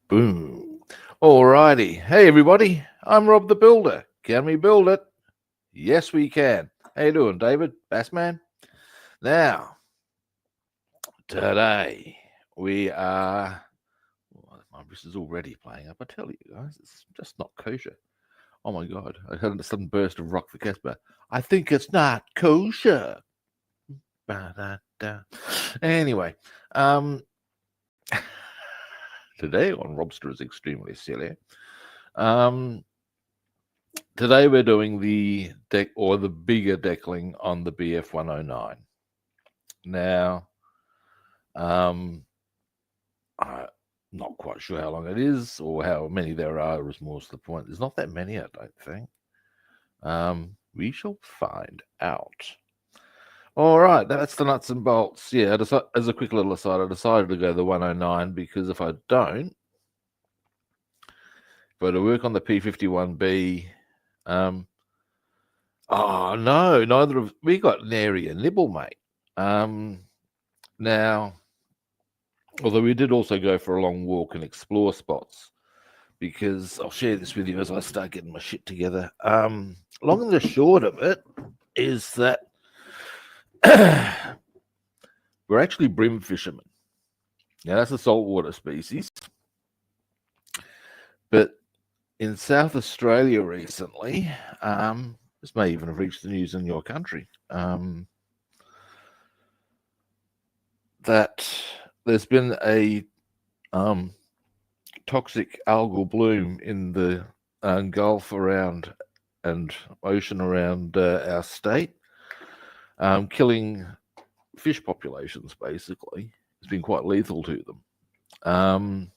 Boom. Alrighty. Hey, everybody. I'm Rob the Builder. Can we build it? Yes, we can. How you doing, David? Bassman? Now, today we are... my wrist is already playing up. I tell you guys, it's just not kosher. Oh, my God. I had a sudden burst of Rock the Casbah. I think it's not kosher. Ba-da-da. Anyway, today on Robster is extremely silly. Today we're doing the deck or the bigger decaling on the BF 109. Now, I'm not quite sure how long it is or how many there are. Is more to the point. There's not that many, I don't think. We shall find out. All right, that's the nuts and bolts. Yeah, as a quick little aside, I decided to go the 109 because if I don't, if I were to work on the P51B, oh no, neither of we got nary a nibble, mate. Now, although we did also go for a long walk and explore spots, because I'll share this with you as I start getting my shit together. Long and the short of it is that we're actually brim fishermen. Now, that's a saltwater species. But in South Australia recently, this may even have reached the news in your country, that there's been a toxic algal bloom in the Gulf around and ocean around our state, killing fish populations, basically. It's been quite lethal to them.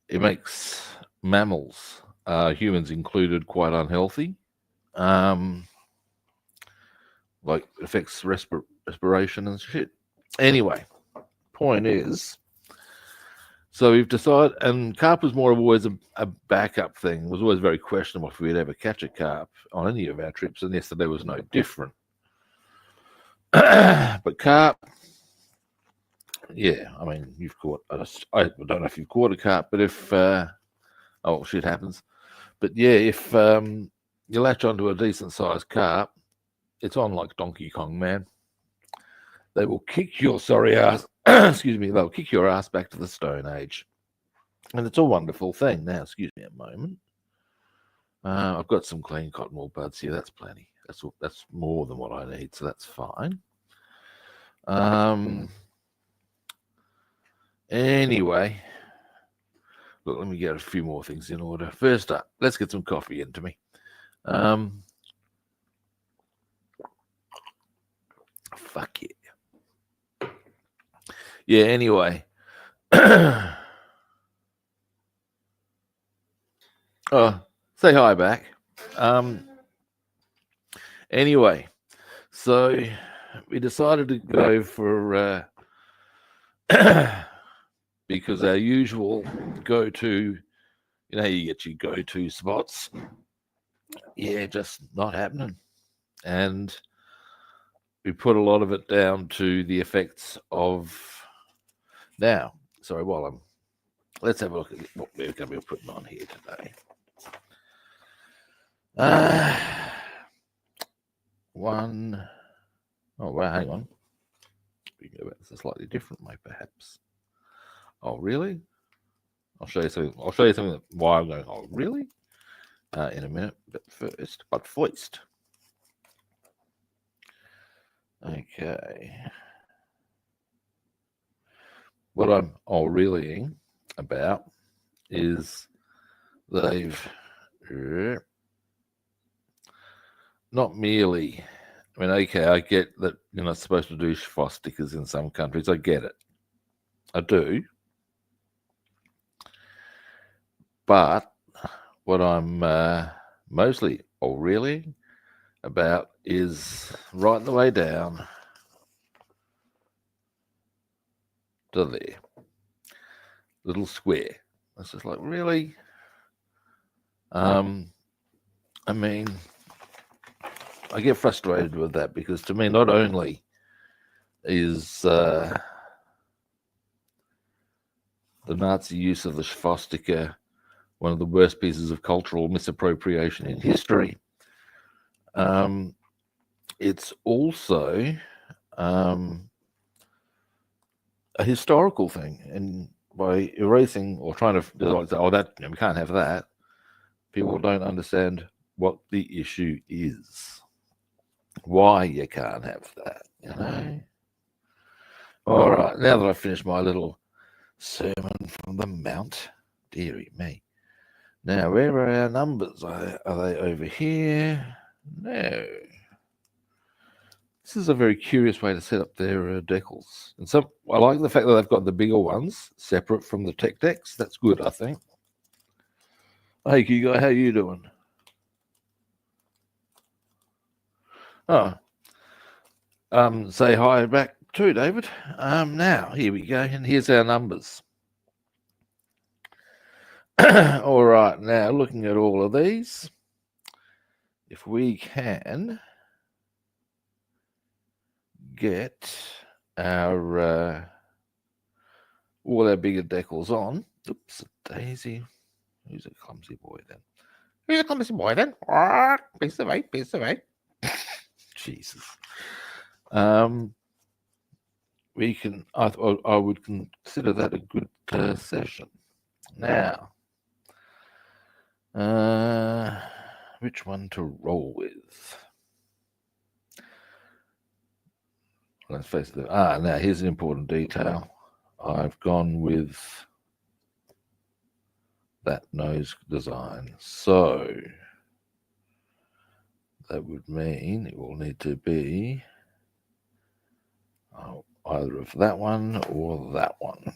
It makes mammals, humans included, quite unhealthy. Like, it affects respiration and shit. Anyway, point is, so we've decided, and carp was more of always a backup thing. It was always very questionable if we'd ever catch a carp on any of our trips, and yesterday was no different. But carp, yeah, I mean, you've caught, I don't know if you've caught a carp, but if, oh, shit happens. But yeah, if you latch onto a decent sized carp, it's on like Donkey Kong, man. They will kick your sorry ass, excuse me, they'll kick your ass back to the Stone Age. And it's a wonderful thing. Now, excuse me a moment. I've got some clean cotton wool buds here. That's plenty. That's more than what I need, so that's fine. Anyway, look, let me get a few more things in order. First up, let's get some coffee into me. Fuck yeah. Yeah, anyway. Oh, say hi back. Anyway, so we decided to go for because our usual go-to, you know, you get your go-to spots. Yeah, just not happening. And we put a lot of it down to the effects of now. Sorry, let's have a look at what we're going to be putting on here today. Oh, well, hang on. We can go back to a slightly different way, perhaps. Oh, really? I'll show you something. Why I'm going, oh, really? In a minute, but first. Okay. What I'm reallying about is they've not merely, I mean, okay, I get that you're not supposed to do schwa stickers in some countries. I get it. I do. But what I'm mostly really about is right the way down to there. Little square. It's just like, really? I mean, I get frustrated with that because to me, not only is the Nazi use of the swastika, one of the worst pieces of cultural misappropriation in history. It's also a historical thing, and by erasing or trying to say, oh, that we can't have that, people don't understand what the issue is, why you can't have that, you know. All right, now that I've finished my little sermon from the Mount, dearie me. Now, where are our numbers? Are they over here? No. This is a very curious way to set up their decals. And so I like the fact that they've got the bigger ones separate from the tech decks. That's good, I think. Hey, Hugo, how you doing? Oh, say hi back too, David. Now, here we go, and here's our numbers. All right, now looking at all of these, if we can get our all our bigger decals on. Oops, daisy. Who's a clumsy boy then? Who's a clumsy boy then? Piece of eight, piece of eight. Jesus. We can. I would consider that a good session. Now, which one to roll with? Let's face it. Now here's an important detail. I've gone with that nose design. So that would mean it will need to be either of that one or that one.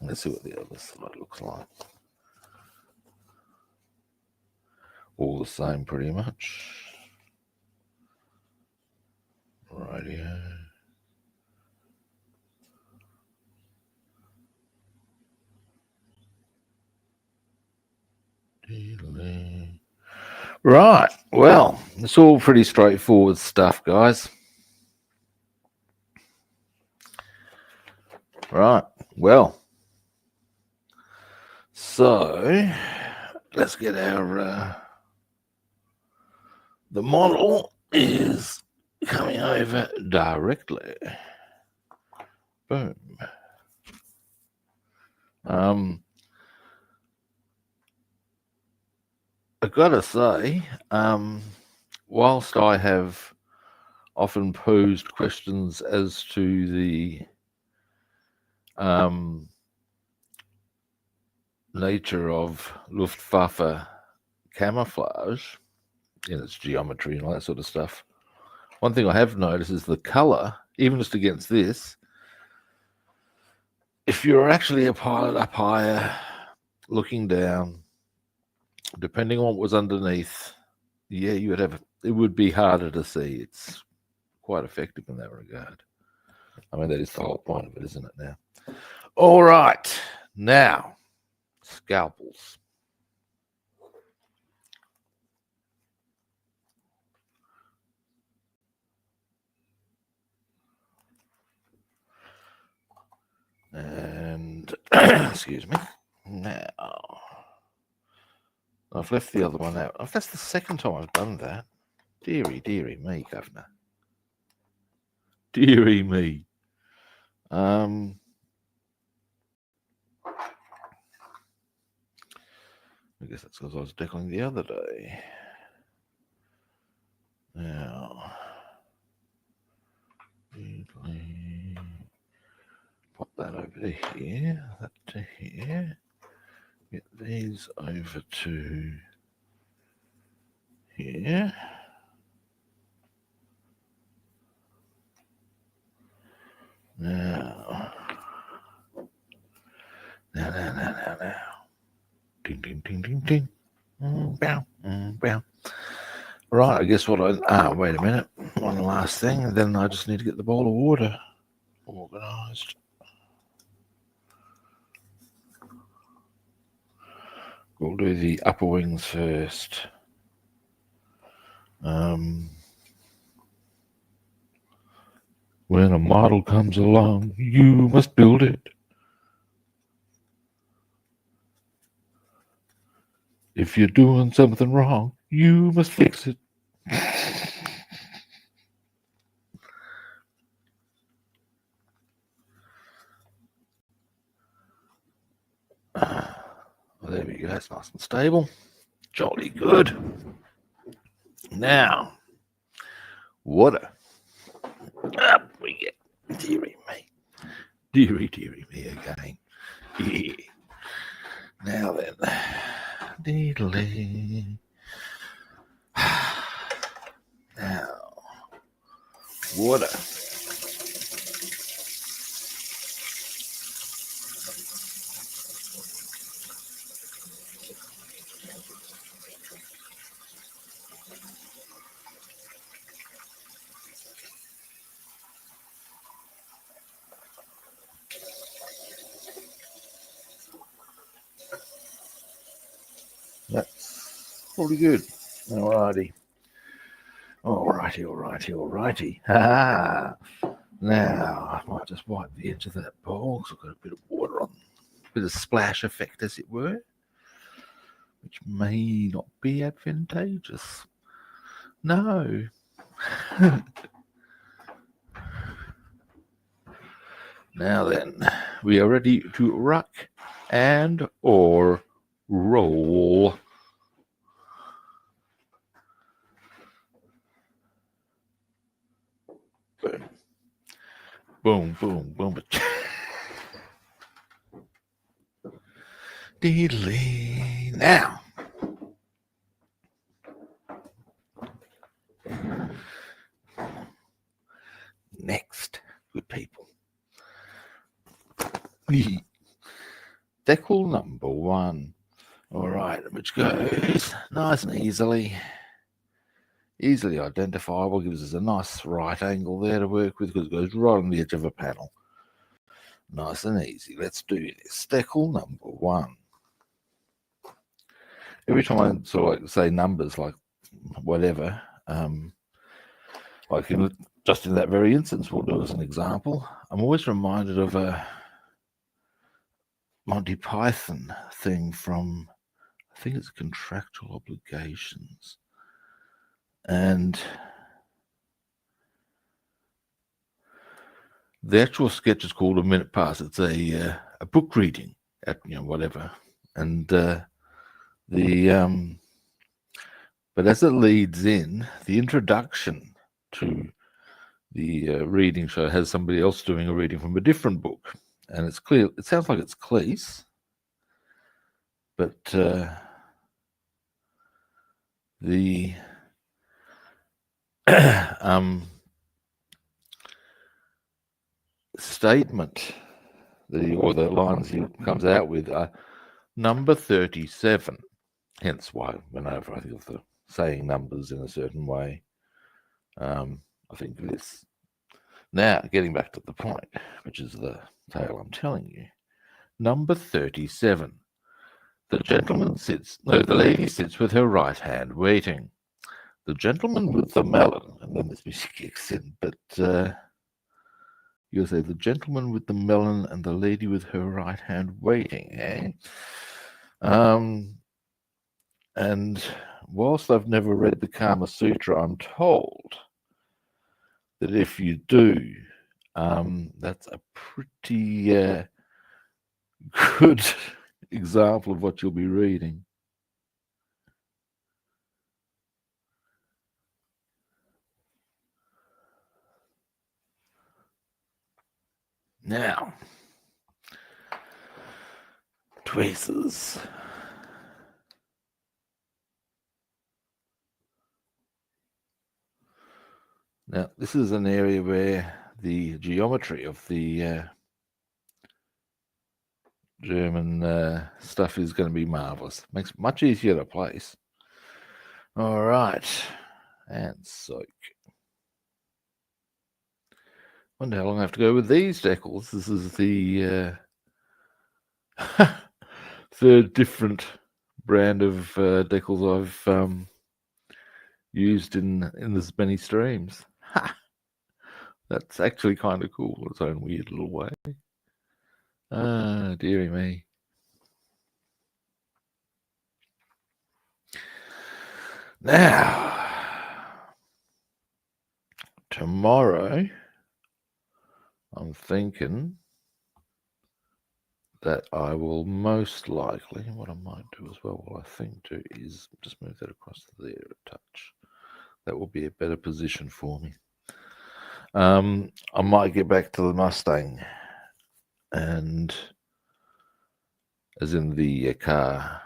Let's see what the other side looks like. All the same pretty much. Rightio. Right, well, it's all pretty straightforward stuff, guys. Right, well, so let's get our the model is coming over directly. Boom. I've got to say, whilst I have often posed questions as to the nature of Luftwaffe camouflage in its geometry and all that sort of stuff, one thing I have noticed is the color, even just against this, if you're actually a pilot up higher, looking down, depending on what was underneath, yeah, you would have, it would be harder to see. It's quite effective in that regard. I mean, that is the whole point of it, isn't it now? All right, now, scalpels. And, excuse me, now, I've left the other one out. That's the second time I've done that. Deary me, governor. Deary me. I guess that's because I was decaling the other day. Now, pop that over to here, that to here. Get these over to here. Now. Ding, ding, ding, ding, ding. Bow, bow. Right, I guess what wait a minute. One last thing, and then I just need to get the bowl of water organised. We'll do the upper wings first. When a model comes along, you must build it. If you're doing something wrong, you must fix it. Well, there we go. That's nice and stable. Jolly good. Now, water. Up we get. Dearie me. Dearie me again. Yeah. Now then. Diddly. Now, water. That's probably good. Alrighty. Alrighty. Ha! Now, I might just wipe the edge of that bowl because I've got a bit of water on. A bit of splash effect, as it were, which may not be advantageous. No. Now then, we are ready to rock and or roll. Boom. Boom. Diddly. Now. Next, good people. Decal number 1. All right, which goes nice and easily identifiable, gives us a nice right angle there to work with because it goes right on the edge of a panel. Nice and easy. Let's do this. Decal number 1. Every time I sort of say numbers like whatever, like just in that very instance, we'll do as an example. I'm always reminded of a Monty Python thing from, I think it's Contractual Obligations. And the actual sketch is called A Minute Past. It's a book reading at whatever, and but as it leads in, the introduction to the reading show has somebody else doing a reading from a different book, and it's clear. It sounds like it's Cleese, but the statement, or the lines he comes out with are number 37. Hence why whenever I think of the saying numbers in a certain way, I think of this. Now, getting back to the point, which is the tale I'm telling you. Number 37. The lady sits with her right hand waiting. The gentleman with the melon, and then this music kicks in, but you'll say the gentleman with the melon and the lady with her right hand waiting, eh? And whilst I've never read the Kama Sutra, I'm told that if you do, that's a pretty good example of what you'll be reading. Now, tweezers. Now, this is an area where the geometry of the German stuff is going to be marvelous. Makes it much easier to place. All right, and soak. Wonder how long I have to go with these decals. This is the third different brand of decals I've used in this many streams. Ha! That's actually kind of cool in its own weird little way. Ah, dearie me. Now, tomorrow, I'm thinking that I will most likely, what I might do as well, what I think too, is just move that across there a touch. That will be a better position for me. I might get back to the Mustang, and as in the car,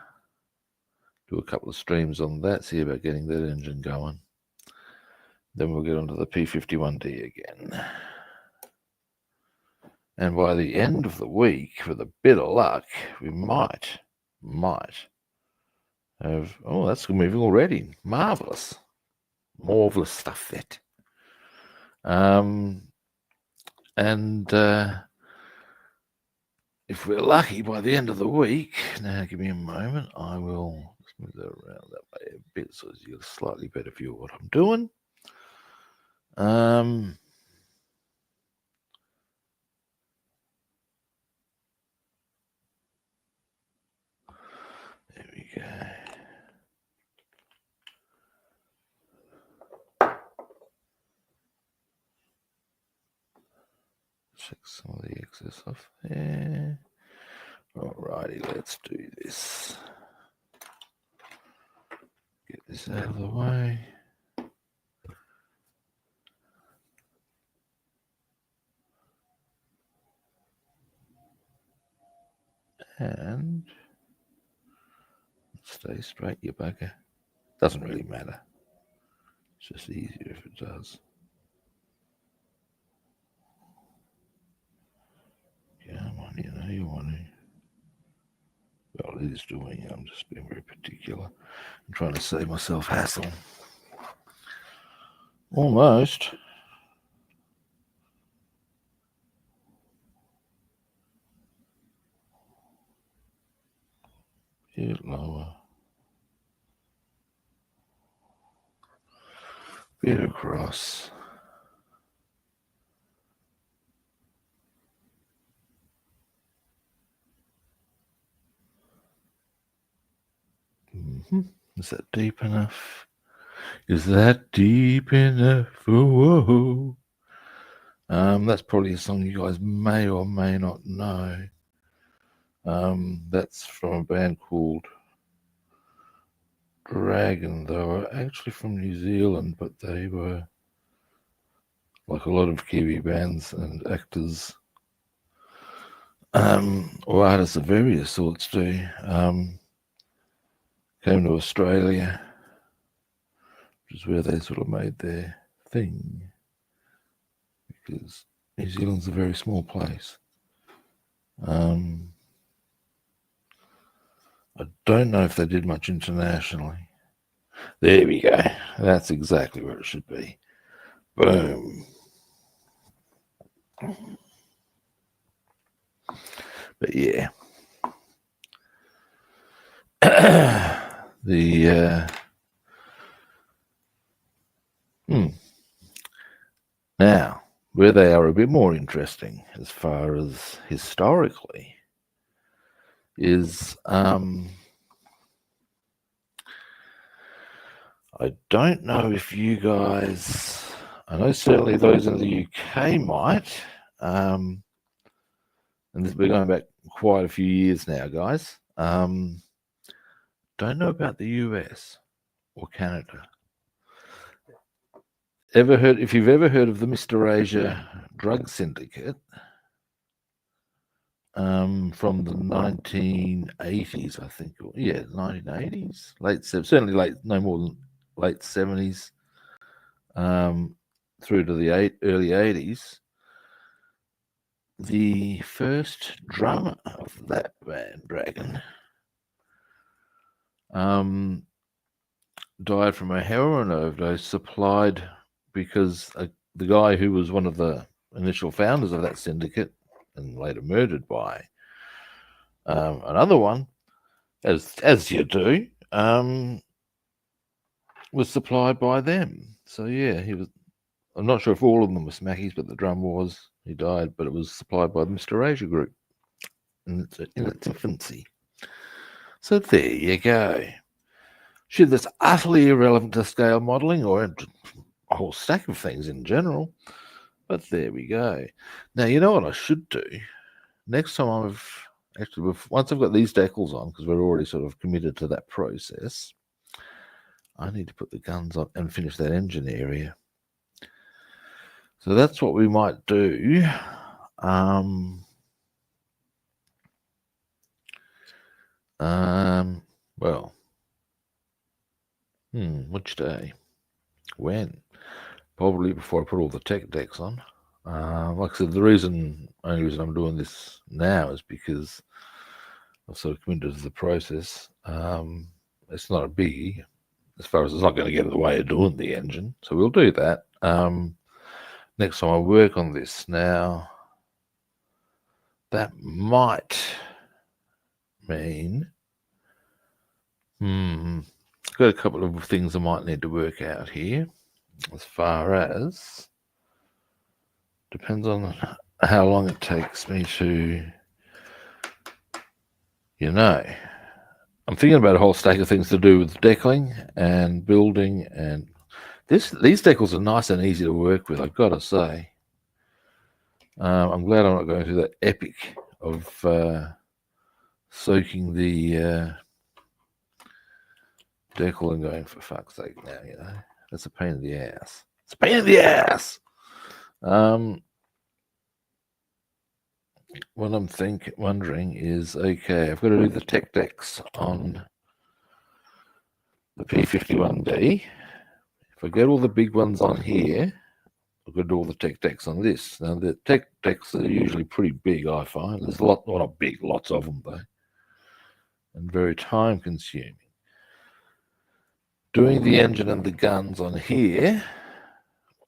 do a couple of streams on that, see about getting that engine going. Then we'll get onto the P51D again. And by the end of the week, with a bit of luck, we might have, oh, that's moving already. Marvelous stuff that. And if we're lucky by the end of the week, now give me a moment, I will just move that around that way a bit so you get a slightly better view of what I'm doing. There we go. Check some of the excess off there. Alrighty, let's do this. Get this out of the way. And stay straight, you bugger. Doesn't really matter. It's just easier if it does. Come on, you know you want to. Well, it is doing. I'm just being very particular. I'm trying to save myself hassle. Almost. Bit lower. Bit across. Is that deep enough? Is that deep enough? Whoa. That's probably a song you guys may or may not know. That's from a band called Dragon. They were actually from New Zealand, but they were, like a lot of Kiwi bands and actors, or artists of various sorts do, came to Australia, which is where they sort of made their thing, because New Zealand's a very small place. I don't know if they did much internationally. There we go. That's exactly where it should be. Boom. But yeah. Now, where they are a bit more interesting as far as historically is, I don't know if you guys, I know certainly those in the UK might, and we're going back quite a few years now, guys. Don't know about the US or Canada. If you've ever heard of the Mr. Asia drug syndicate, from the 1980s, I think, 1980s, certainly no more than late 70s, through to the early 80s. The first drummer of that band, Dragon, died from a heroin overdose supplied because the guy who was one of the initial founders of that syndicate and later murdered by another one, as you do, was supplied by them. So yeah, he was. I'm not sure if all of them were Smackies, but the drummer was. He died, but it was supplied by the Mr. Asia group in its infancy. So there you go. Shit, that's utterly irrelevant to scale modeling or a whole stack of things in general. But there we go. Now, you know what I should do? Next time once I've got these decals on, because we're already sort of committed to that process, I need to put the guns on and finish that engine area. So that's what we might do. Well, which day? When? Probably before I put all the tech decks on. Like I said, the only reason I'm doing this now is because I've sort of committed to the process. It's not a biggie, as far as it's not going to get in the way of doing the engine. So we'll do that. Next time I work on this. Now, that might mean, I've got a couple of things I might need to work out here. As far as, depends on how long it takes me to, I'm thinking about a whole stack of things to do with decaling and building, and these decals are nice and easy to work with, I've got to say. I'm glad I'm not going through that epic of soaking the decal and going, for fuck's sake now, that's a pain in the ass. It's a pain in the ass! What I'm wondering is, okay, I've got to do the tech decks on the P51D. If I get all the big ones on here, I've got to do all the tech decks on this. Now, the tech decks are usually pretty big, I find. There's not big, lots of them, though, and very time consuming. Doing the engine and the guns on here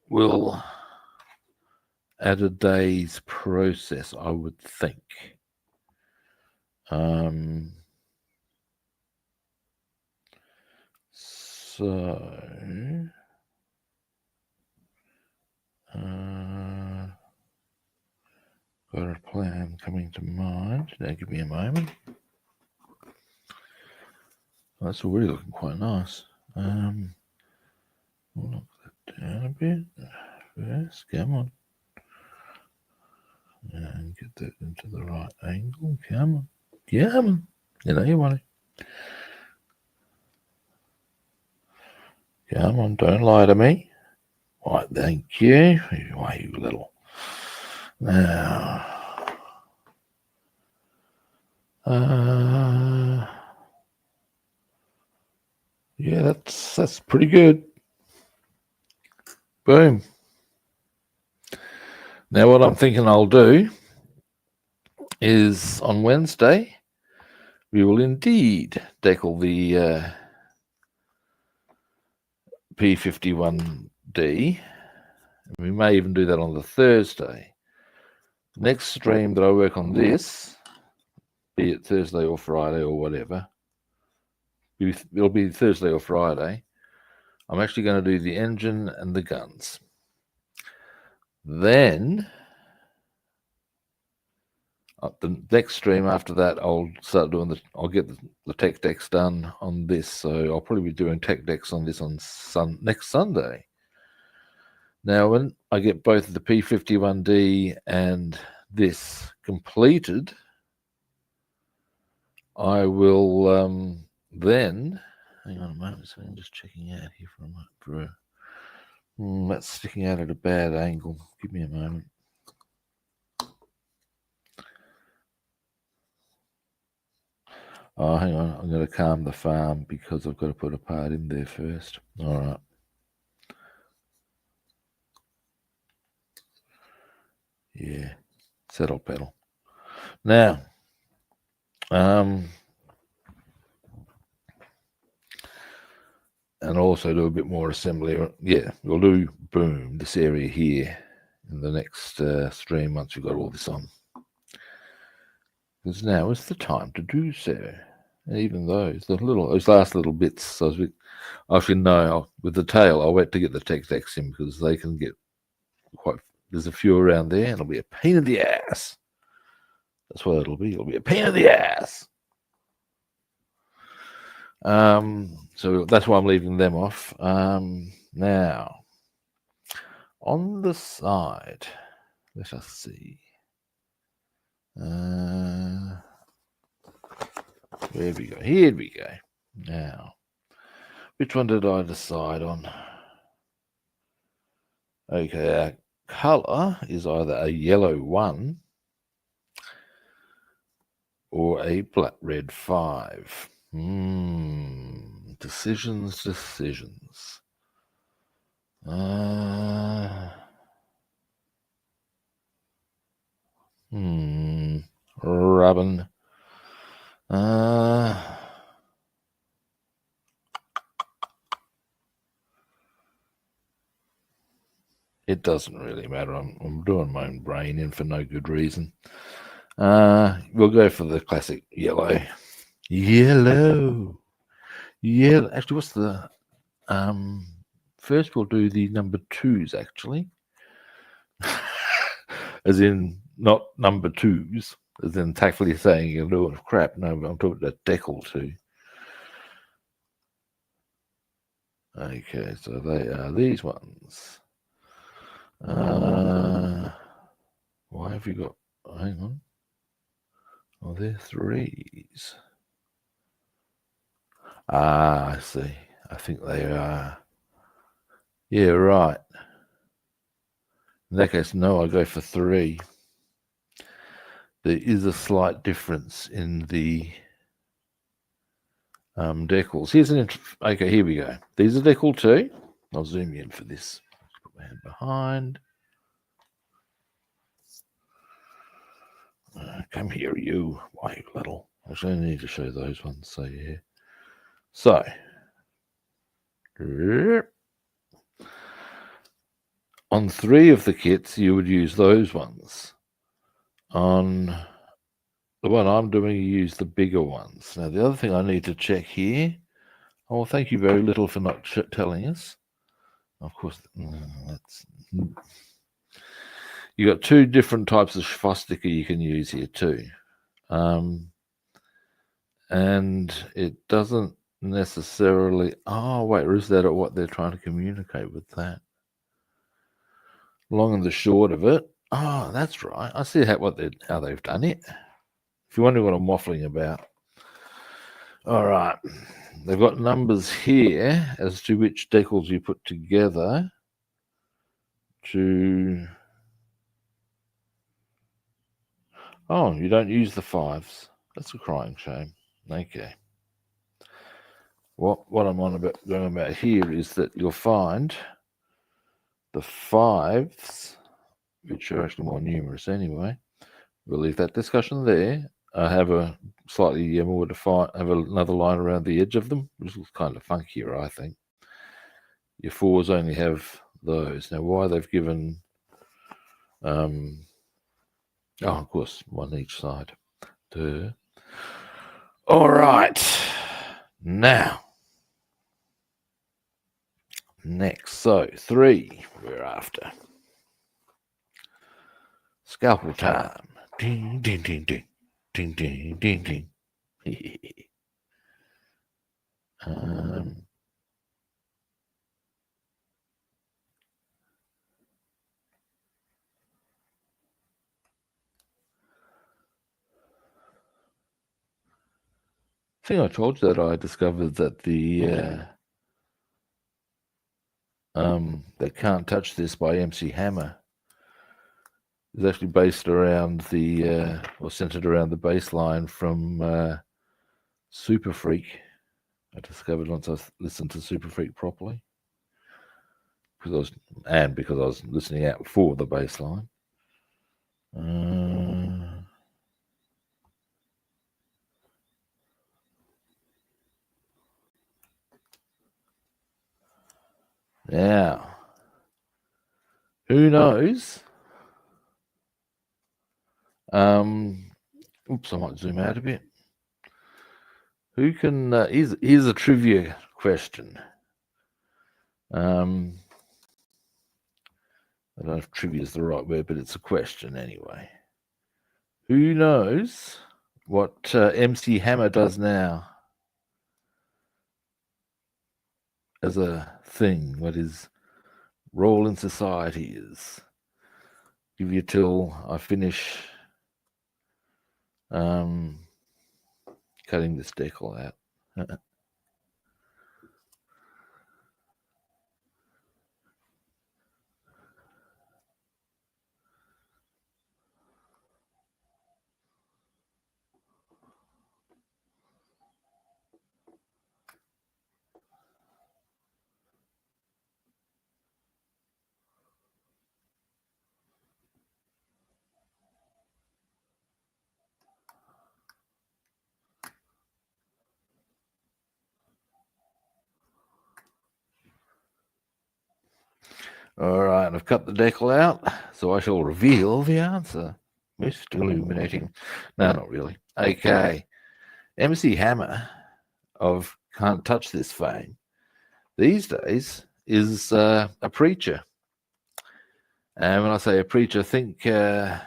will add a day's process, I would think. Got a plan coming to mind. Now give me a moment. That's already looking quite nice. We'll knock that down a bit first. Come on. And get that into the right angle. Come on. Come on. You want it. Come on, don't lie to me. Right, thank you. Why, you little. Now. Yeah, that's pretty good. Boom. Now, what I'm thinking I'll do is on Wednesday, we will indeed decal the P51D. We may even do that on the Thursday. Next stream that I work on this, be it Thursday or Friday or whatever, it'll be Thursday or Friday, I'm actually going to do the engine and the guns. Then, the next stream after that, I'll start doing I'll get the tech decks done on this. So I'll probably be doing tech decks on this on next Sunday. Now, when I get both the P51D and this completed, I will then, hang on a moment, so I'm just checking out here for a moment. That's sticking out at a bad angle. Give me a moment. Oh, hang on. I'm going to calm the farm because I've got to put a part in there first. All right. Yeah. Settle pedal. Now, and also do a bit more assembly. Yeah, we'll do, boom, this area here in the next stream once we've got all this on. Because now is the time to do so. Even those last little bits. So actually, no, with the tail, I'll wait to get the tech decks in because they can get there's a few around there and it'll be a pain in the ass. That's what it'll be. It'll be a pain in the ass. So that's why I'm leaving them off. Now, on the side, let us see. There we go. Here we go. Now, which one did I decide on? Okay, our colour is either a yellow 1 or a black red 5. Decisions. Rubbin. It doesn't really matter. I'm doing my own brain in for no good reason. We'll go for the classic yellow. Yellow. Actually, what's the first we'll do the number 2s actually. As in not number 2s, as in tactfully saying you're doing crap. No, I'm talking about decal 2. Okay, so they are these ones. Why have you got, hang on. Oh, they're 3s. I see. I think they are. Yeah, right. In that case, no, I go for 3. There is a slight difference in the decals. Here's an okay, here we go. These are decal 2. I'll zoom in for this. Put my hand behind. Come here, you. Why, you little. Actually, I need to show those ones. So, yeah. So, on 3 of the kits, you would use those ones. On the one I'm doing, you use the bigger ones. Now, the other thing I need to check here. Oh, thank you very little for not telling us. Of course, that's. You got 2 different types of swastika you can use here too, and it doesn't necessarily. Oh wait, or is that what they're trying to communicate with that? Long and the short of it. Oh, that's right. I see how they've done it. If you wonder what I'm waffling about. All right, they've got numbers here as to which decals you put together to. Oh, you don't use the 5s. That's a crying shame. Okay. What I'm going about here is that you'll find the 5s, which are actually more numerous anyway. We'll leave that discussion there. I have a slightly more defined, have another line around the edge of them, which is kind of funkier, I think. Your 4s only have those. Now, why they've given, of course, one each side. Duh. All right. Now, next, so 3 we're after. Scalpel time. Ding, ding, ding, ding. Ding, ding, ding, ding. I think I told you that I discovered that the that Can't Touch This by MC Hammer is actually based around the or centered around the bass line from Super Freak. I discovered once I listened to Super Freak properly because I was listening out for the bass line. Now, who knows? Oops, I might zoom out a bit. Who can? Here's a trivia question. I don't know if trivia is the right word, but it's a question anyway. Who knows what MC Hammer does now? as a thing, what his role in society is. Give you till I finish cutting this decal out. All right, I've cut the decal out, so I shall reveal the answer. Most illuminating. No, not really. Okay. MC Hammer of Can't Touch This fame these days is a preacher. And when I say a preacher, think for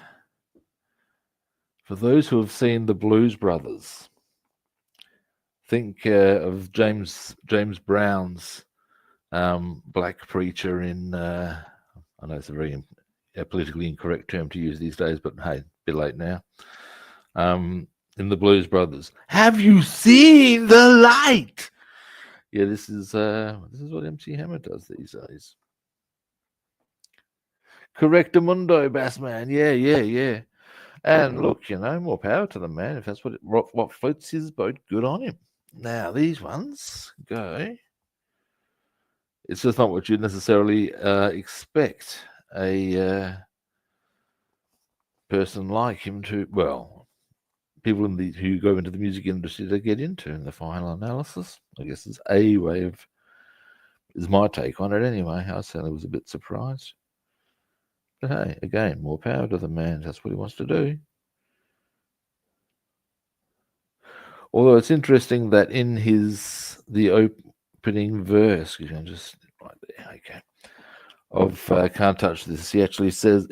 those who have seen the Blues Brothers, think of James Brown's black preacher in, I know it's a very politically incorrect term to use these days, but hey, a bit late now. In the Blues Brothers, have you seen the light? Yeah, this is what MC Hammer does these days. Correctamundo, Bassman. Yeah. And look, more power to the man. If that's what floats his boat, good on him. Now these ones go. It's just not what you'd necessarily expect a person like him to. Well, people who go into the music industry to get into in the final analysis. I guess is a way of. Is my take on it anyway. I certainly was a bit surprised. But hey, again, more power to the man. That's what he wants to do. Although it's interesting that in the opening verse, you can just right there, okay, of Can't Touch This, it actually says,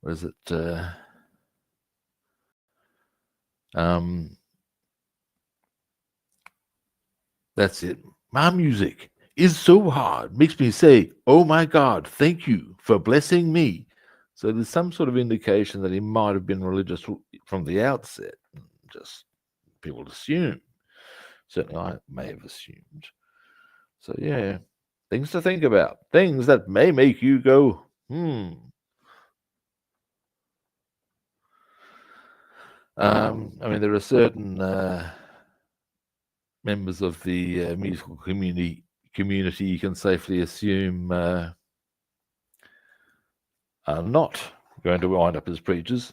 what is it? That's it. My music is so hard, makes me say, oh my God, thank you for blessing me. So there's some sort of indication that he might have been religious from the outset. Just people assume. Certainly I may have assumed. So yeah, things to think about. Things that may make you go, I mean, there are certain members of the musical community you can safely assume are not going to wind up as preachers.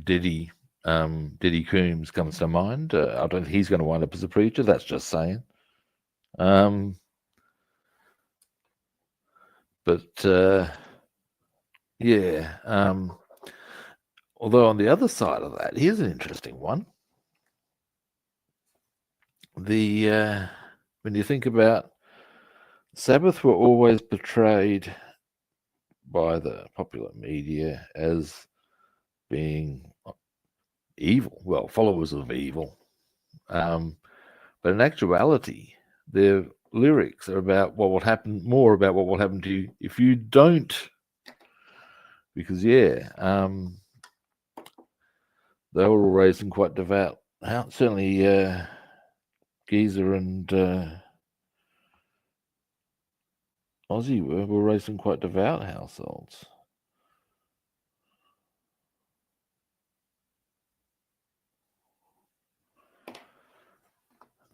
Diddy Coombs comes to mind. I don't think he's going to wind up as a preacher. That's just saying. But yeah. Although on the other side of that, here's an interesting one. When you think about Sabbath, were always portrayed by the popular media as being evil, well, followers of evil. But in actuality, their lyrics are about what will happen, more about what will happen to you if you don't. Because they were all raised in quite devout. Certainly, Geezer and Aussie were raised in quite devout households.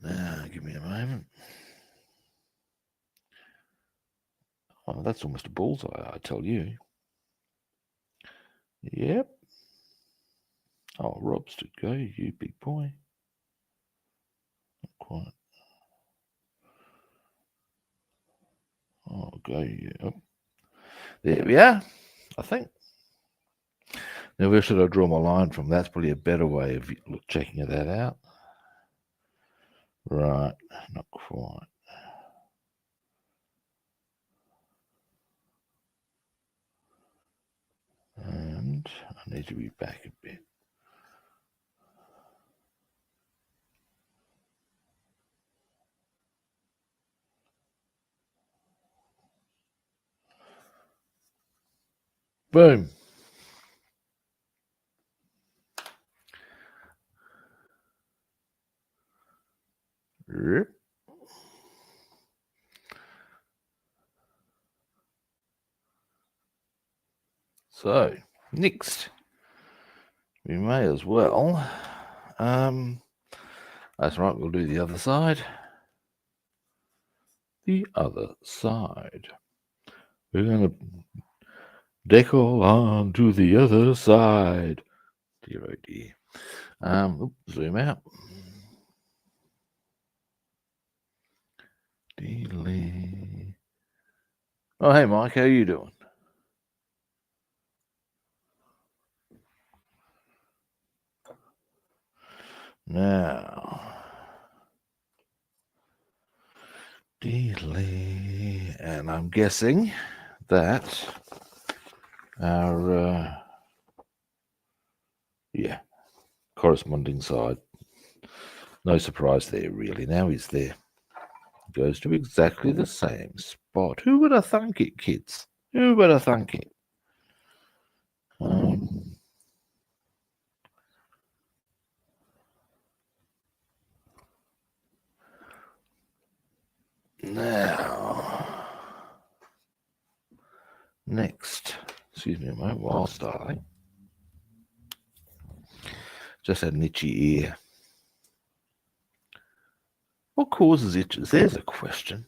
Now, give me a moment. Oh, that's almost a bullseye, I tell you. Yep. Oh, Rob's to go, you big boy. Not quite. Oh, go you. Oh. There we are, I think. Now, where should I draw my line from? That's probably a better way of checking that out. Right, not quite. And I need to be back a bit. Boom. So, next, we may as well, that's right, we'll do the other side. The other side. We're going to decal on to the other side. Dear, oh dear. Zoom out. Delete. Oh, hey, Mike, how are you doing? Now, delete, and I'm guessing that our, corresponding side, no surprise there really, now he's there. Goes to exactly the same spot. Who would have thunk it, kids? Who would have thunk it? Now, next, excuse me a moment, while styling. Just had an itchy ear. What causes itches? There's a question.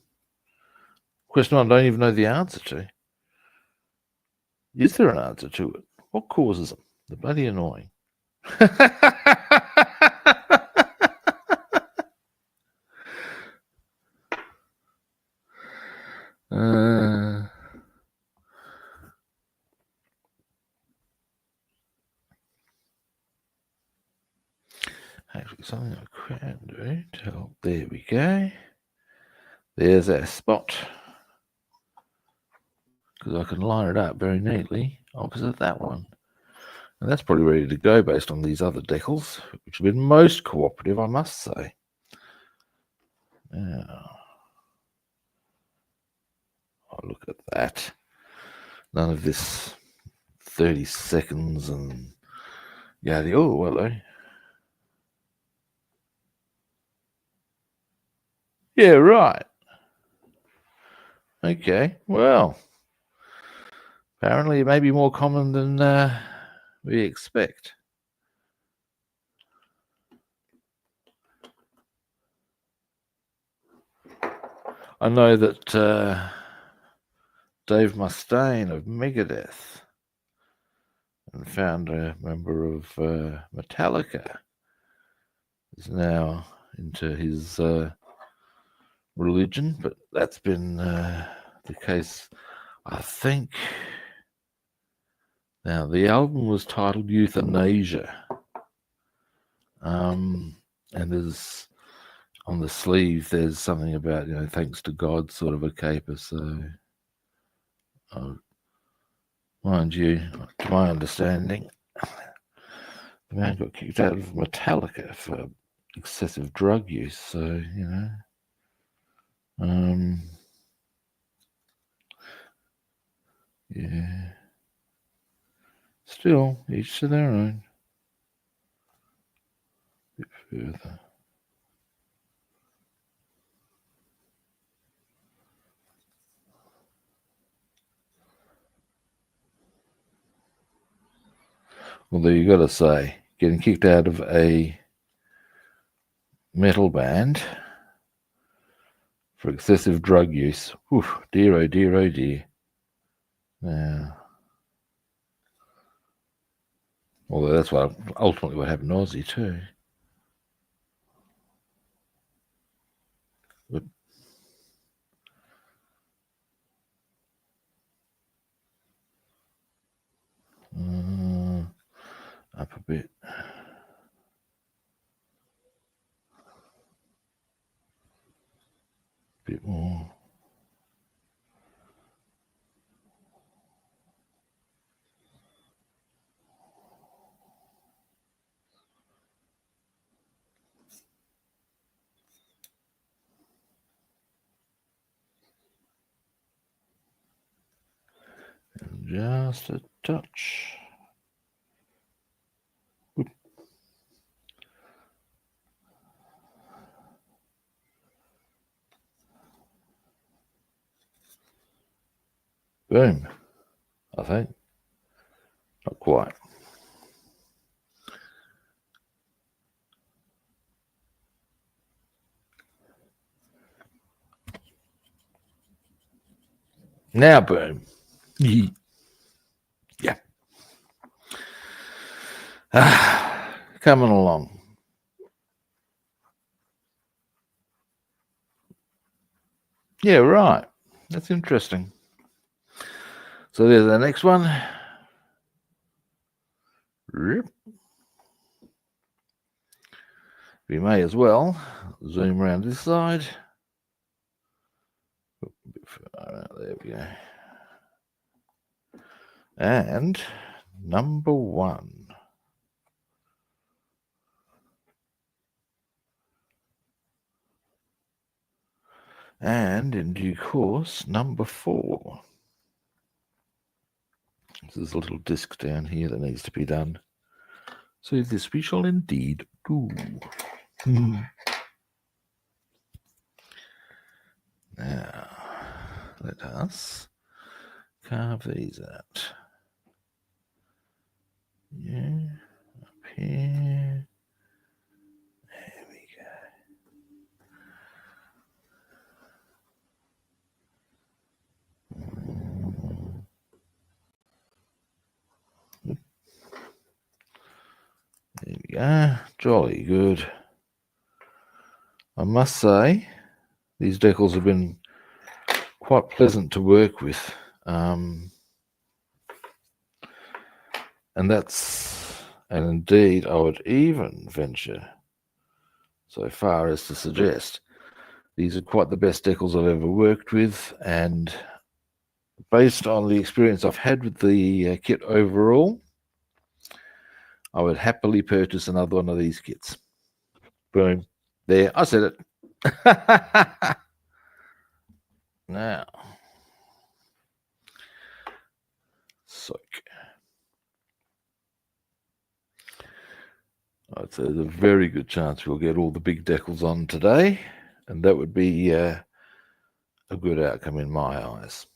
Question I don't even know the answer to. Is there an answer to it? What causes them? They're bloody annoying. Actually, something I can do to help. There we go. There's our spot. Because I can line it up very neatly opposite that one. And that's probably ready to go based on these other decals, which have been most cooperative, I must say. Now, oh, look at that. None of this 30 seconds and oh, hello. Yeah, right. Okay, well, apparently it may be more common than we expect. I know that Dave Mustaine of Megadeth and founder member of Metallica is now into his religion, but that's been the case, I think. Now, the album was titled Euthanasia, and there's on the sleeve there's something about thanks to God, sort of a caper. So, mind you, to my understanding, the man got kicked out of Metallica for excessive drug use. So yeah. Still, each to their own. A bit further. Although you got to say, getting kicked out of a metal band for excessive drug use, oof, dear, oh dear, oh dear. Now, although that's what ultimately what happened to Ozzy too. But, up a bit. Bit more. And Just a touch. Oop. Boom, I think. Not quite. Now boom. Yeah. Coming along. Yeah, right. That's interesting. So there's the next one. We may as well zoom around this side. There we go. And number one. And in due course, number four. There's a little disc down here that needs to be done. So this we shall indeed do. Now, let us carve these out. Yeah, up here. There we go. There we go. Jolly good. I must say, these decals have been quite pleasant to work with. And indeed, I would even venture so far as to suggest these are quite the best decals I've ever worked with, and based on the experience I've had with the kit overall, I would happily purchase another one of these kits. Boom. There, I said it. Now, soak. I'd say there's a very good chance we'll get all the big decals on today, and that would be a good outcome in my eyes.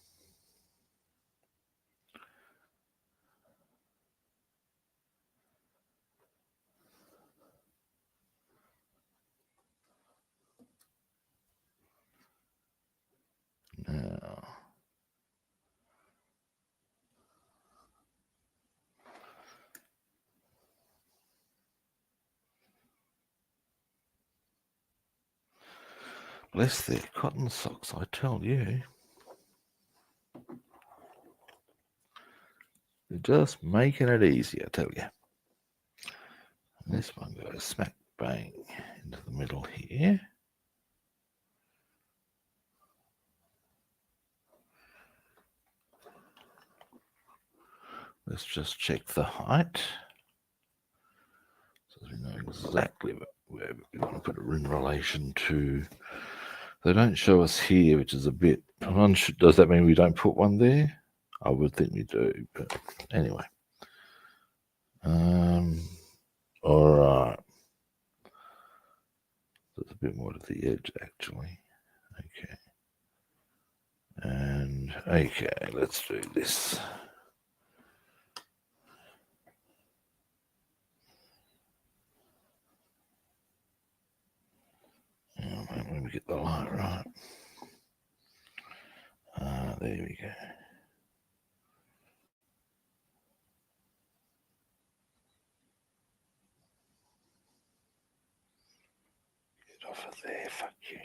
Now, bless their cotton socks, I tell you. They're just making it easy, I tell you. And this one goes smack bang into the middle here. Let's just check the height, so we know exactly where we want to put it in relation to. They don't show us here, which is a bit. Does that mean we don't put one there? I would think we do, but anyway. All right. There's a bit more to the edge, actually. Okay. And okay, let's do this. Let me get the light right. There we go. Get off of there, fuck you.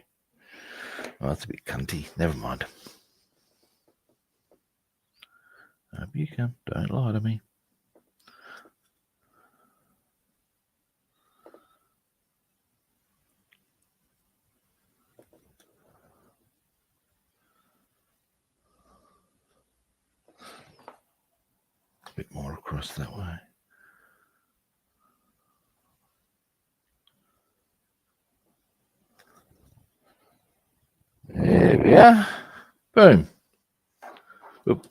Oh, that's a bit cunty. Never mind. Up you come. Don't lie to me. A bit more across that way. There we are. Boom. Oop.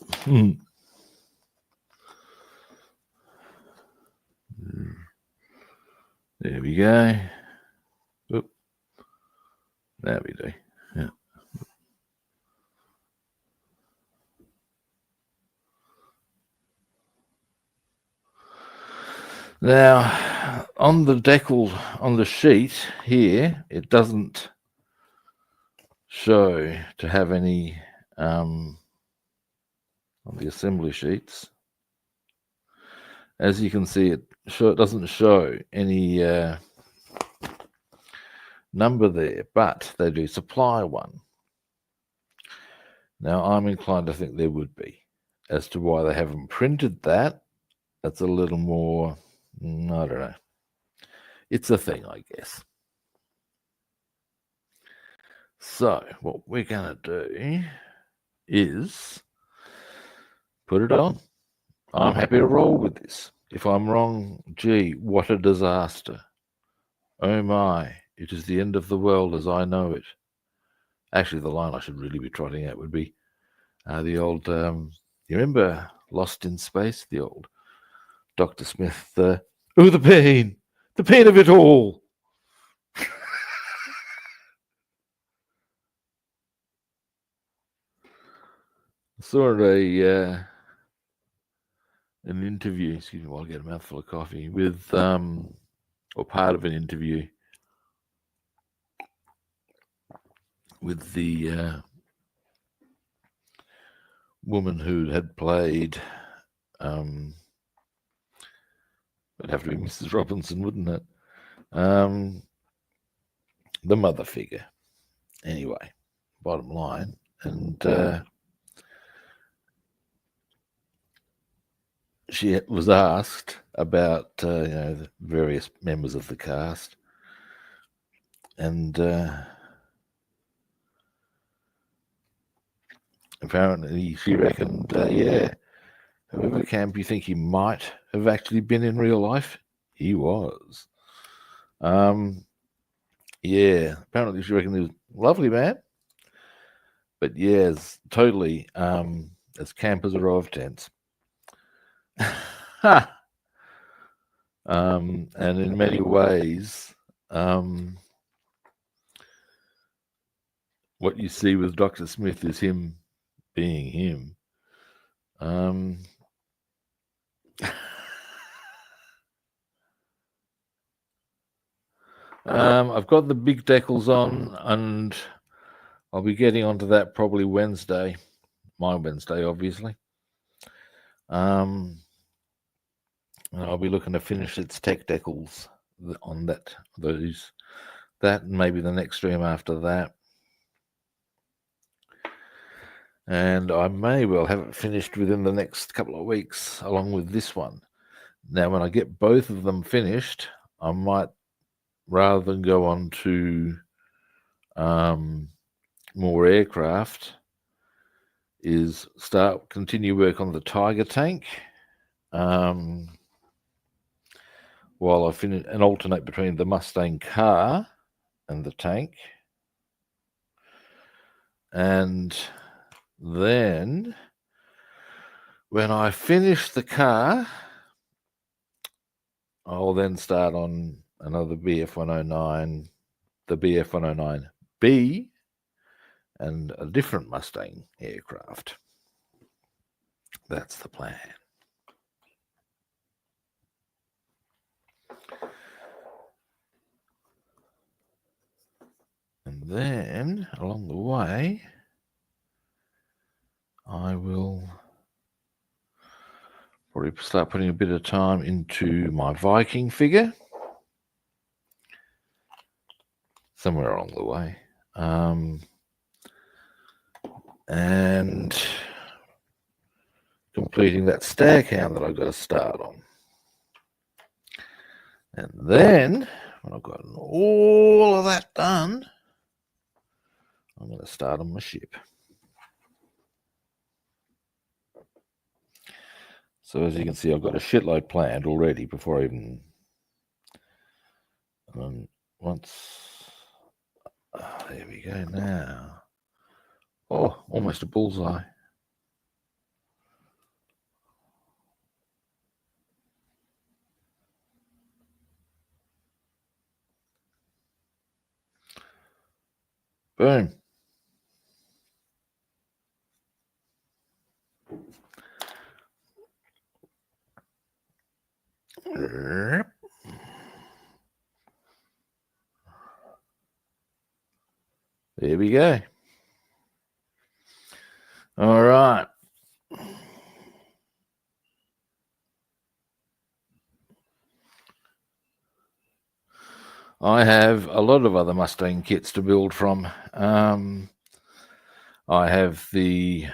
There we go. Oop. There we do. Yeah. Now, on the decal, on the sheet here, it doesn't show to have any, on the assembly sheets. As you can see, it doesn't show any number there, but they do supply one. Now, I'm inclined to think there would be. As to why they haven't printed that, that's a little more, I don't know. It's a thing, I guess. So, what we're going to do is put it on. I'm happy to roll with this. If I'm wrong, gee, what a disaster. Oh my, it is the end of the world as I know it. Actually, the line I should really be trotting out would be the old, you remember Lost in Space? The old Dr. Smith, oh, the pain of it all. I saw an interview, excuse me while I get a mouthful of coffee, with, or part of an interview with the woman who had played, it'd have to be Mrs. Robinson, wouldn't it? The mother figure. Anyway, bottom line, and she was asked about the various members of the cast, and apparently she reckoned, whoever camp you think he might have actually been in real life, he was. Apparently she reckoned he was a lovely man, but it's totally as camp as a row of tents. And in many ways, what you see with Dr. Smith is him being him. I've got the big decals on, and I'll be getting onto that probably Wednesday, my Wednesday, obviously. And I'll be looking to finish its tech decals on that and maybe the next stream after that. And I may well have it finished within the next couple of weeks, along with this one. Now, when I get both of them finished, I might, rather than go on to more aircraft, is continue work on the Tiger tank, while I finish, and alternate between the Mustang car and the tank. And then when I finish the car, I'll then start on another BF-109, the BF-109B, and a different Mustang aircraft. That's the plan. And then, along the way, I will probably start putting a bit of time into my Viking figure. Somewhere along the way. And completing that stag hound that I've got to start on. And then, when I've got all of that done, I'm going to start on my ship. So as you can see, I've got a shitload planned already before I even... there we go now. Oh, almost a bullseye. Boom. There we go. All right. I have a lot of other Mustang kits to build from. I have the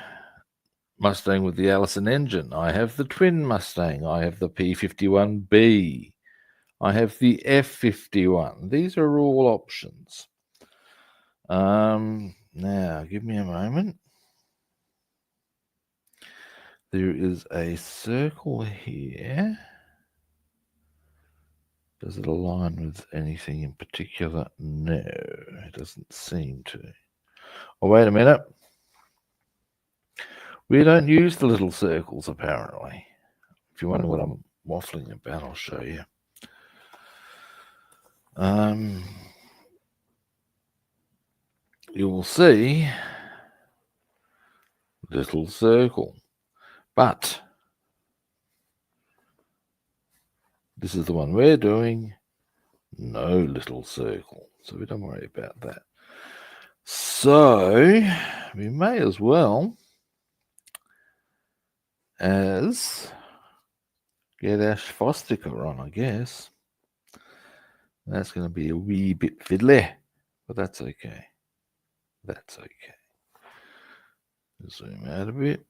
Mustang with the Allison engine. I have the twin Mustang. I have the P51B. I have the F51. These are all options. Now, give me a moment. There is a circle here. Does it align with anything in particular? No, it doesn't seem to. Oh, wait a minute. We don't use the little circles, apparently. If you wonder what I'm waffling about, I'll show you. You will see little circle, but this is the one we're doing. No little circle, so we don't worry about that. So we may as well as get our swastika on, I guess. That's going to be a wee bit fiddly, but that's okay. That's okay. Zoom out a bit.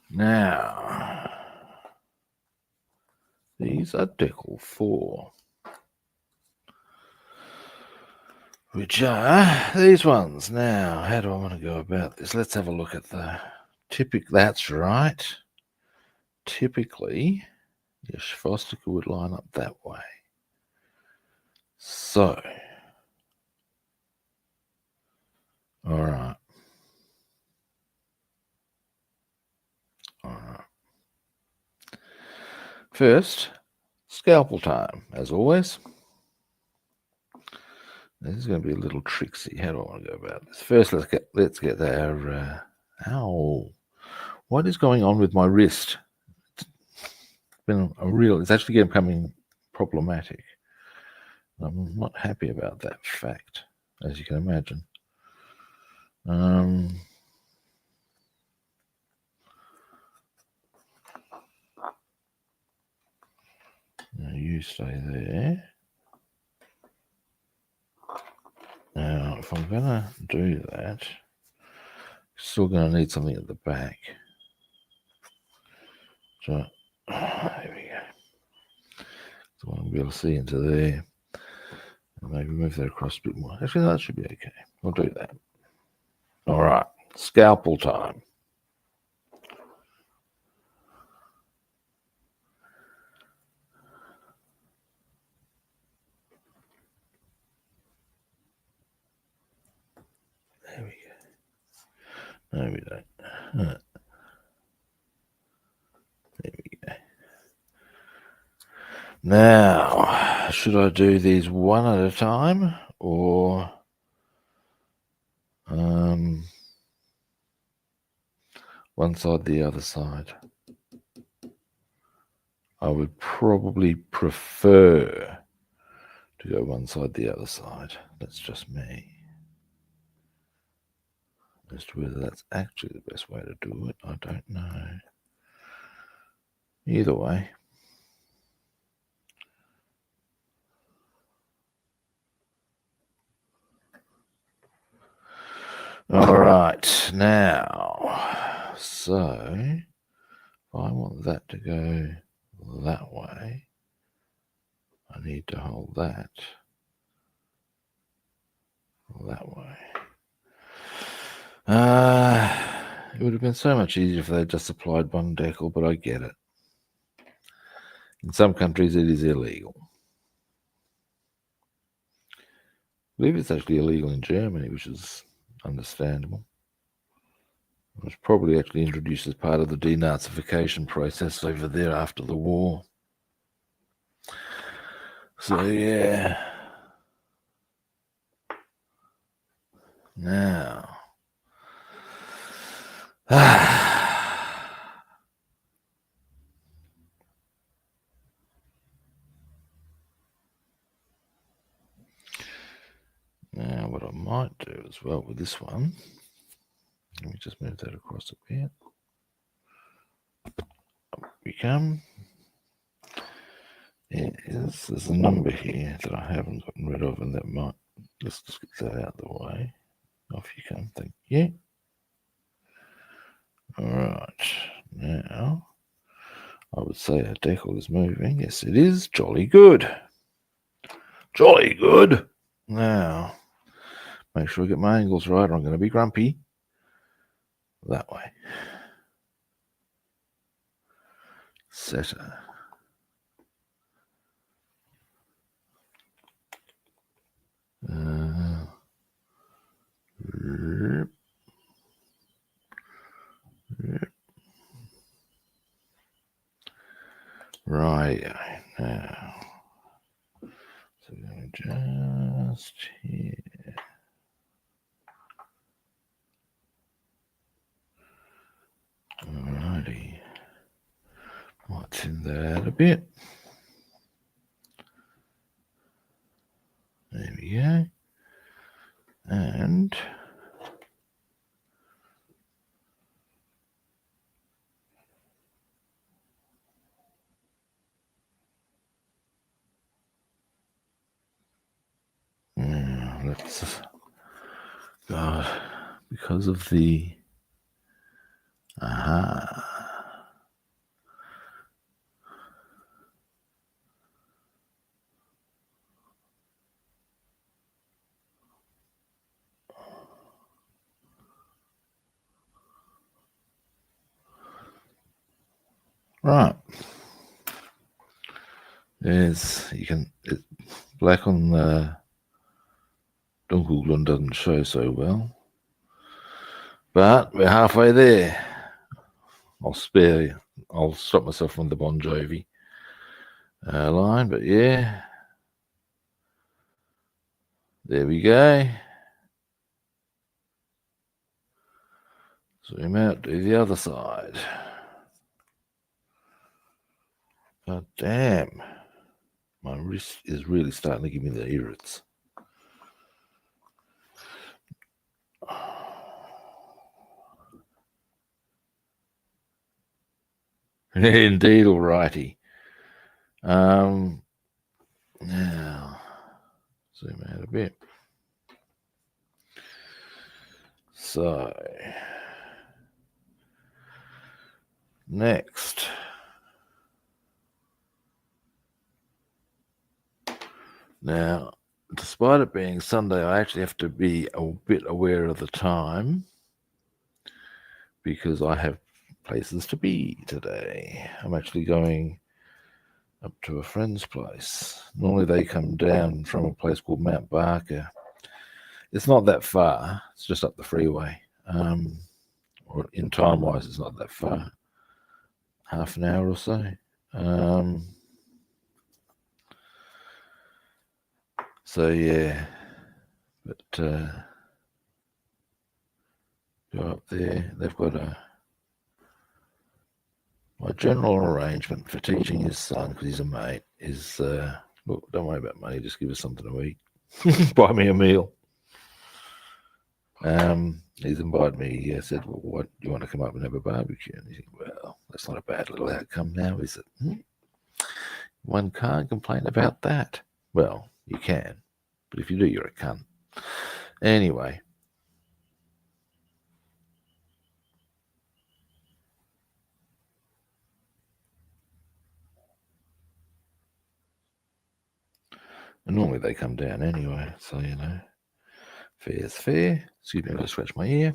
Now, these are decal 4, which are these ones. Now, how do I want to go about this? Let's have a look at the that's right. Typically, your swastika would line up that way. So, all right. First, scalpel time, as always. This is going to be a little tricksy. How do I want to go about this? First, let's get our ow. What is going on with my wrist? It's been it's actually becoming problematic. I'm not happy about that fact, as you can imagine. Now you stay there. Now, if I'm going to do that, still going to need something at the back. So, there we go. So I want to be able to see into there. And maybe move that across a bit more. Actually, that should be okay. We'll do that. All right, scalpel time. There we go. No, we don't. There we go. Now, should I do these one at a time or one side, the other side? I would probably prefer to go one side, the other side. That's just me. As to whether that's actually the best way to do it, I don't know. Either way. All right, now, so if I want that to go that way, I need to hold that way. It would have been so much easier if they just applied one decal, but I get it. In some countries, it is illegal. I believe it's actually illegal in Germany, which is understandable. It was probably actually introduced as part of the denazification process over there after the war. So, yeah. Now, now what I might do as well with this one, let me just move that across a bit. Up we come. There's a number here that I haven't gotten rid of, and that might, let's just get that out of the way. Off you come, thank you. Alright, now I would say our decal is moving. Yes, it is. Jolly good. Jolly good. Now, make sure I get my angles right, or I'm going to be grumpy. That way. Setter. Right. Now, so we're going to just here. Alrighty. Might thin that out a bit. There we go. And let's, God, because of the, right. There's, you can, black on the Dunkelglund doesn't show so well, but we're halfway there. I'll spare you. I'll stop myself from the Bon Jovi line, but yeah, there we go. Zoom out, do the other side. God damn, my wrist is really starting to give me the irrits. Indeed, alrighty. Now, zoom out a bit. So, next. Now, despite it being Sunday, I actually have to be a bit aware of the time because I have places to be today. I'm actually going up to a friend's place. Normally they come down from a place called Mount Barker. It's not that far. It's just up the freeway. Or in time-wise, it's not that far. Half an hour or so. So yeah, but go up there. They've got my general arrangement for teaching his son, because he's a mate, is look, don't worry about money, just give us something to eat. Buy me a meal. He's invited me. He said, well, what, do you want to come up and have a barbecue? And he said, well, that's not a bad little outcome now, is it? One can't complain about that. Well, you can, but if you do, you're a cunt. Anyway. And normally they come down anyway, so, you know, fair's fair. Excuse me, I'm going to scratch my ear.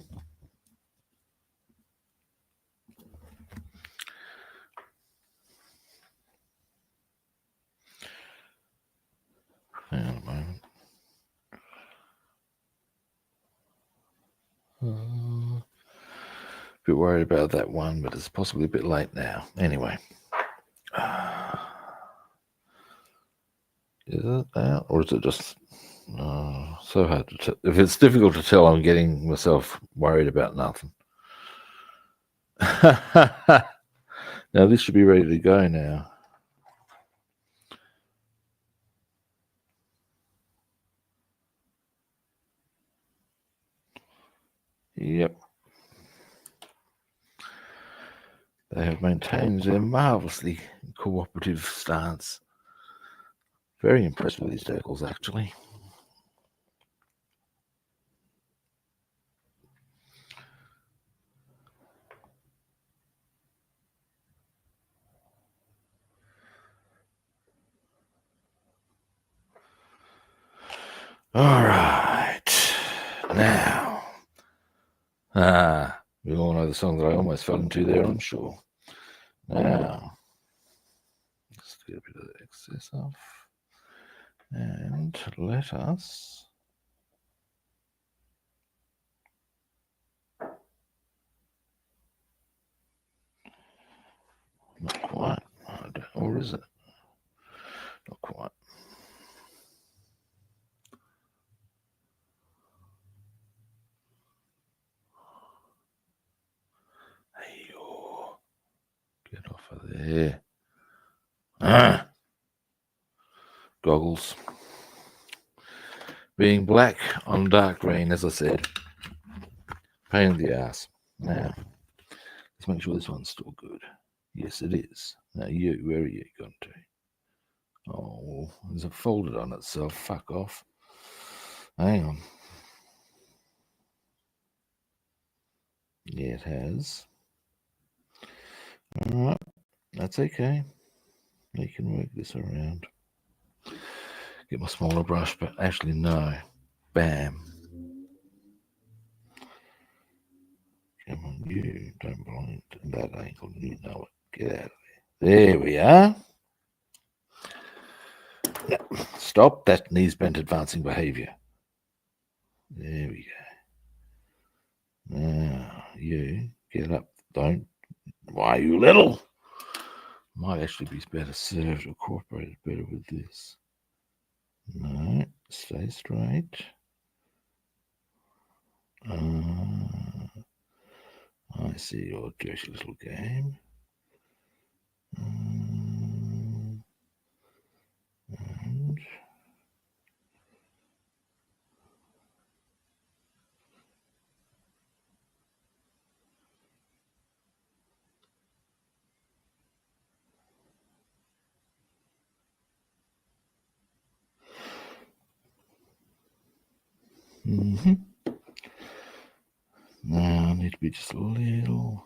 Hang on a moment. Bit worried about that one, but it's possibly a bit late now. Anyway. Is it out? Or is it just So hard to tell. If it's difficult to tell, I'm getting myself worried about nothing. Now this should be ready to go now. Yep. They have maintained their marvellously cooperative stance. Very impressed with these decals, actually. All right. Now. We all know the song that I almost fell into there, I'm sure. Now. Let's get a bit of the excess off. And let us not quite, or is it? Not quite. Hey, get off of there. Goggles. Being black on dark green, as I said. Pain in the ass. Now, let's make sure this one's still good. Yes, it is. Now, you, where are you going to? Oh, is it folded on itself? Fuck off. Hang on. Yeah, it has. All right, that's okay. You can work this around. Get my smaller brush, but actually, no. Bam. Come on, you don't belong to that angle. You know it. Get out of there. There we are. Stop that knees bent advancing behavior. There we go. Now, you get up. Don't. Why, you little? Might actually be better served or incorporated better with this. No, stay straight. I see your dirty little game. And now I need to be just a little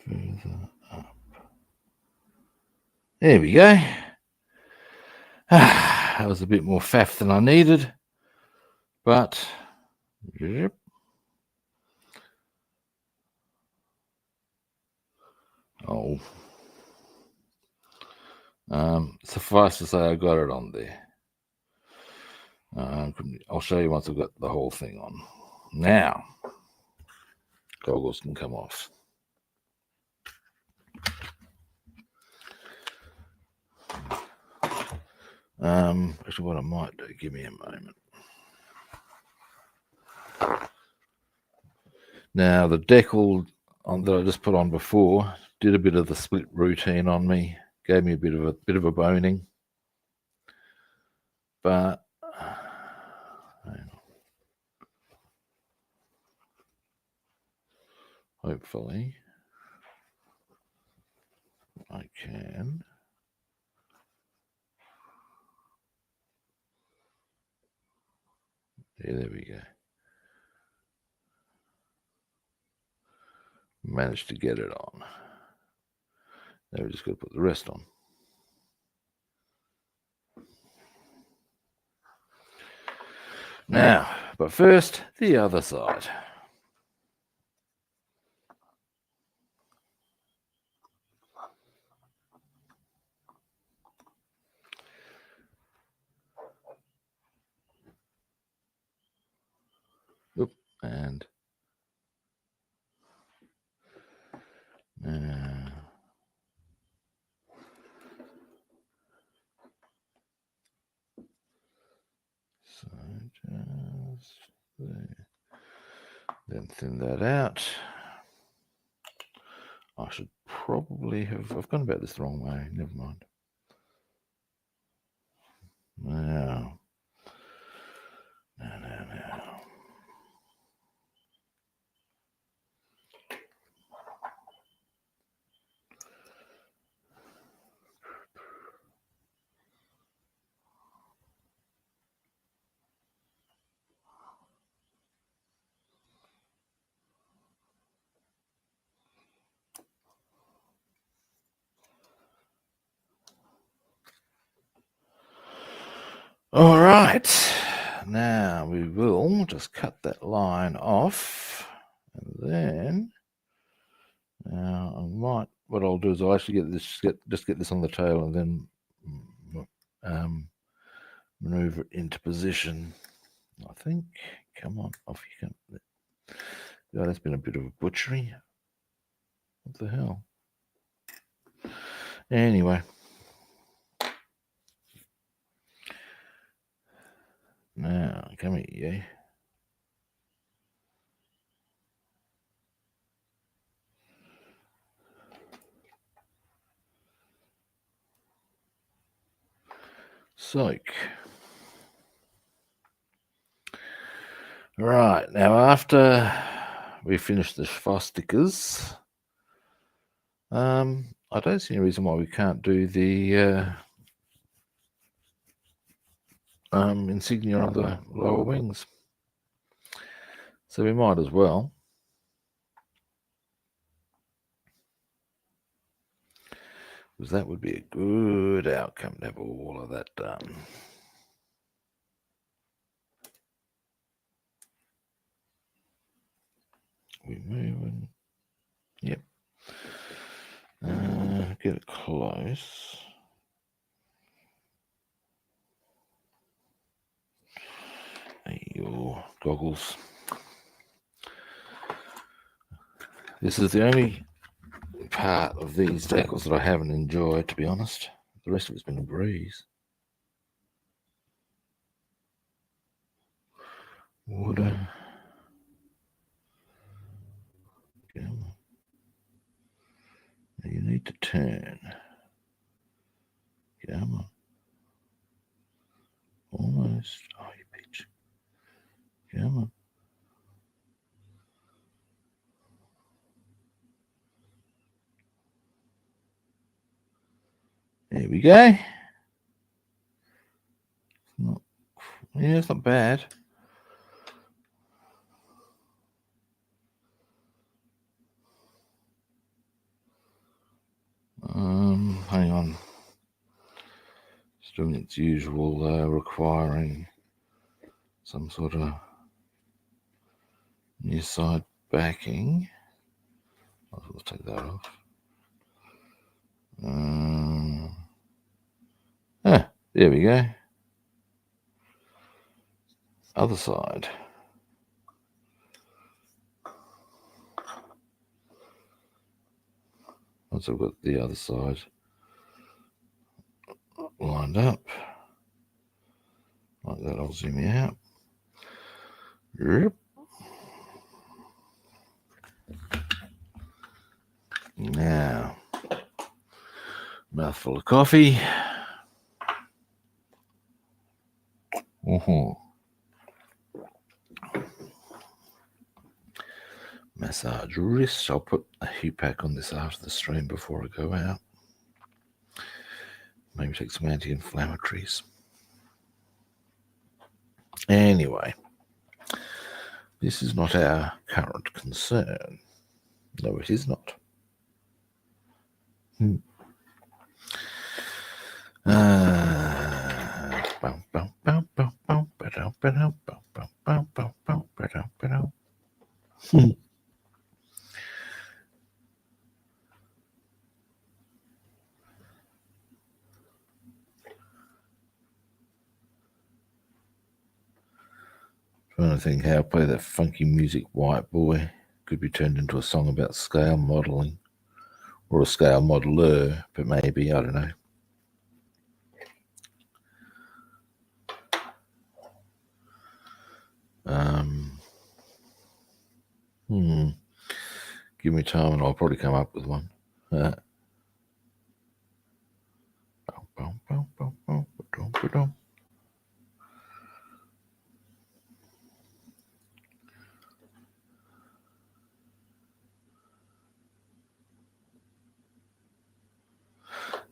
further up. There we go. That was a bit more faff than I needed, but yep. Oh, suffice to say, I got it on there. I'll show you once I've got the whole thing on. Now, goggles can come off. Actually, what I might do, give me a moment. Now, the decal that I just put on before did a bit of the split routine on me, gave me a bit of a boning, but hopefully I can. Yeah, there we go. Managed to get it on. Now we're just going to put the rest on. Now, but first, the other side. Oop, and Then thin that out. I should probably have, I've gone about this the wrong way, never mind. Now. All right, now we will just cut that line off, and then I might. What I'll do is I'll actually just get this on the tail, and then maneuver it into position. I think. Come on, off you come. Yeah, that's been a bit of a butchery. What the hell? Anyway. Now, come here, yeah. Psych. Right, now after we finish the stickers, I don't see any reason why we can't do the insignia on the lower wings. So we might as well. Because that would be a good outcome to have all of that done. We're moving. Yep. Get it close. Your goggles. This is the only part of these decals that I haven't enjoyed, to be honest. The rest of it's been a breeze. Water. Now you need to turn. Come on. Almost. Oh, you bitch. Come on. There we go. Yeah, it's not bad. Hang on. It's doing its usual requiring some sort of near side backing. I'll take that off. There we go. Other side. Once I've got the other side lined up, like that, I'll zoom you out. Yep. Now, mouthful of coffee. Massage wrist. I'll put a heat pack on this after the stream before I go out. Maybe take some anti-inflammatories. Anyway, this is not our current concern. No, it is not. Trying to think how I play that funky music, White Boy. Could be turned into a song about scale modeling. Or a scale modeler, but maybe, I don't know. Give me time and I'll probably come up with one.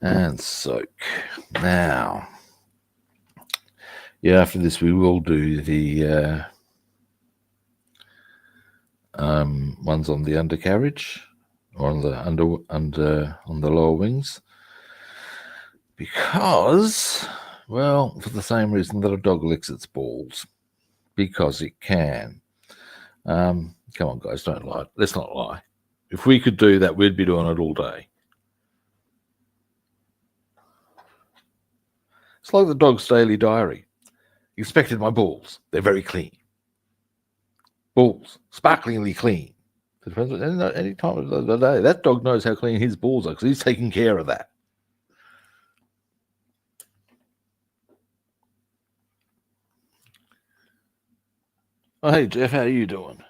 And soak. Now, yeah, after this we will do the ones on the undercarriage or on the on the lower wings, because, well, for the same reason that a dog licks its balls, because it can. Come on, guys, don't lie. Let's not lie. If we could do that, we'd be doing it all day. It's like the dog's daily diary. Inspected my balls. They're very clean. Balls, sparklingly clean. It depends on any time of the day. That dog knows how clean his balls are because he's taking care of that. Oh, hey, Jeff, how are you doing?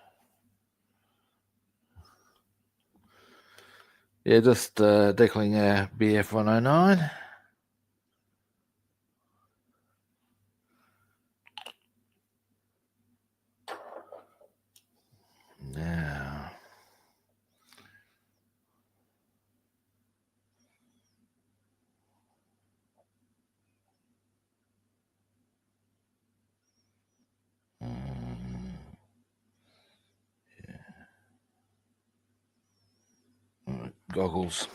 Yeah, just decaling our Bf 109. Now, yeah. All right, goggles.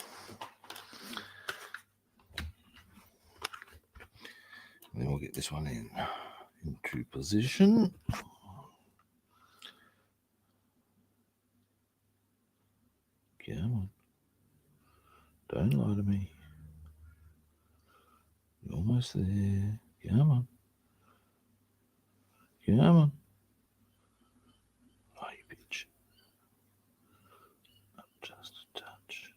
And then we'll get this one into position. Come on. Don't lie to me. You're almost there. Come on. Come on. Oh, you bitch. Up just a touch.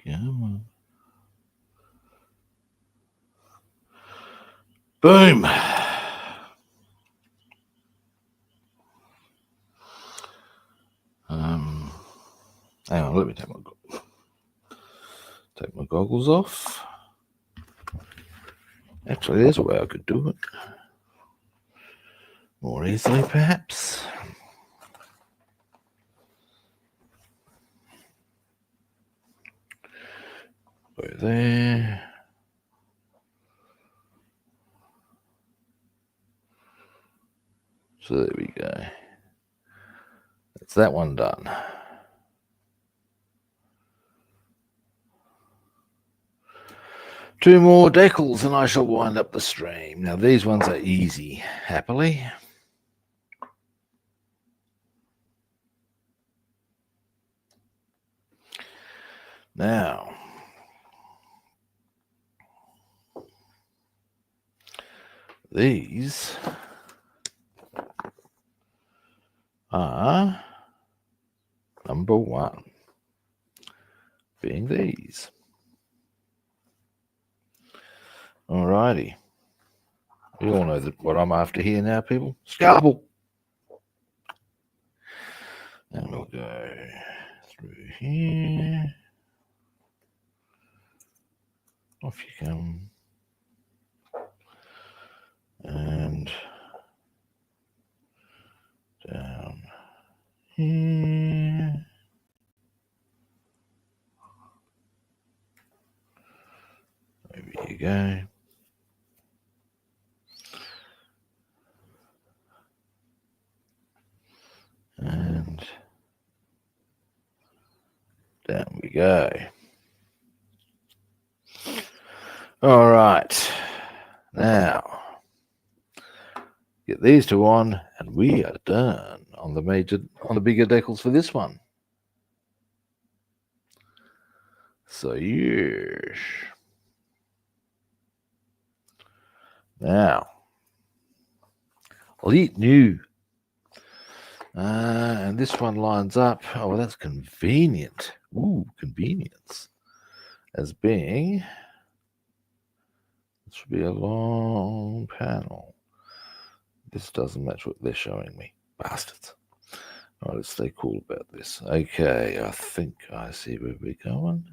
Come on. Boom. Hang on, let me take my goggles off. Actually, there's a way I could do it more easily, perhaps. Go there. So there we go. That's that one done. Two more decals and I shall wind up the stream. Now these ones are easy, happily. Now, these are number one, being these. Alrighty. You all know what I'm after here now, people. Scalpel. And we'll go through here. Off you come. And down here. Over you go. And down we go. All right. Now, get these two on, and we are done on the bigger decals for this one. So yes. Now, Elite New. And this one lines up. Oh, well, that's convenient. Ooh, convenience. As being, it should be a long panel. This doesn't match what they're showing me. Bastards. Right, let's stay cool about this. Okay, I think I see where we're going.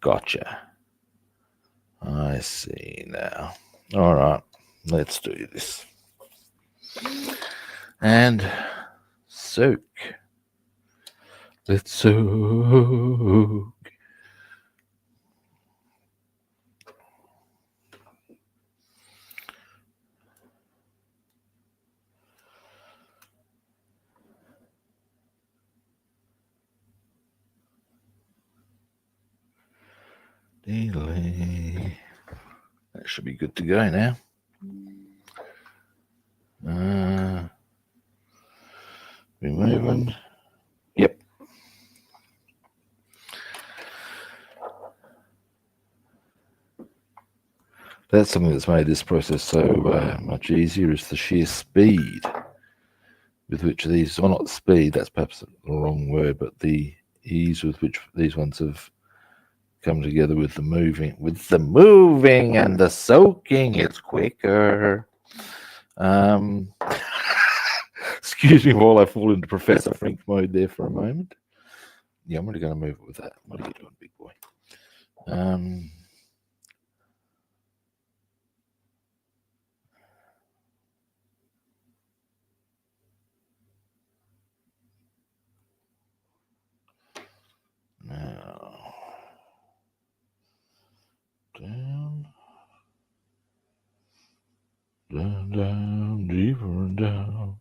Gotcha. I see now. All right, let's do this. And soak. Let's soak. Delay. That should be good to go now. We're moving. Yep. That's something that's made this process so much easier, is the sheer speed with which these, well, not speed, that's perhaps the wrong word, but the ease with which these ones have come together with the moving. With the moving and the soaking, it's quicker. Excuse me while I fall into Professor Frink mode there for a moment. Yeah, I'm really going to move it with that. What are you doing, big boy? Now, down, down, down, deeper and down.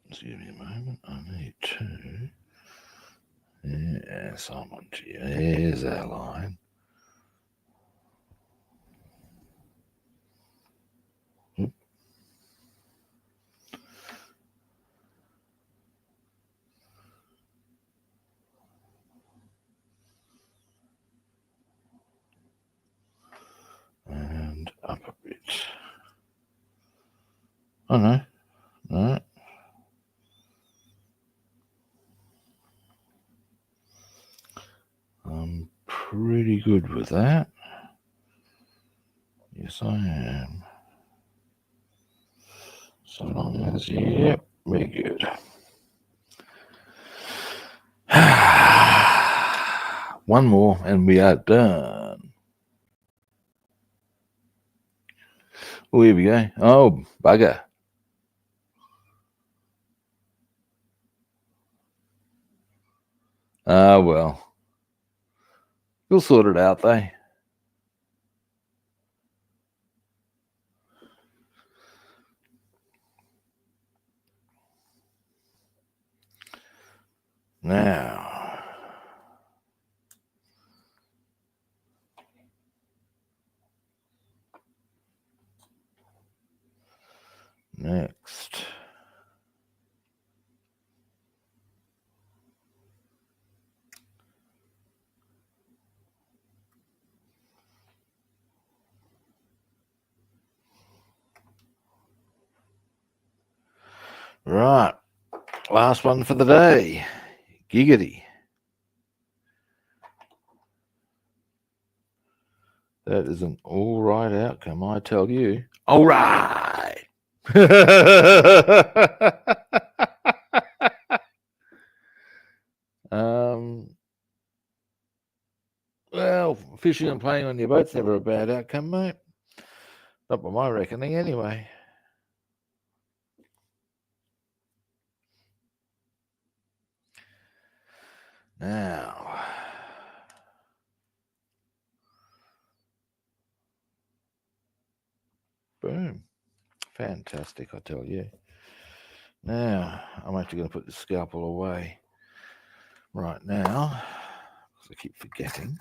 Just give me a moment. I need to. Yes, I'm on to you. Here's our line. Oop. And up a bit. Oh no, no. I'm pretty good with that. Yes, I am. So long as, yep, we're good. One more and we are done. Oh, here we go. Oh, bugger. Ah, well. We'll sort it out, though. Now, next. Right. Last one for the day. Giggity. That is an all right outcome, I tell you. All right. Well, fishing and playing on your boat's never a bad outcome, mate. Not by my reckoning, anyway. Now, boom. Fantastic, I tell you. Now, I'm actually going to put the scalpel away right now, because I keep forgetting.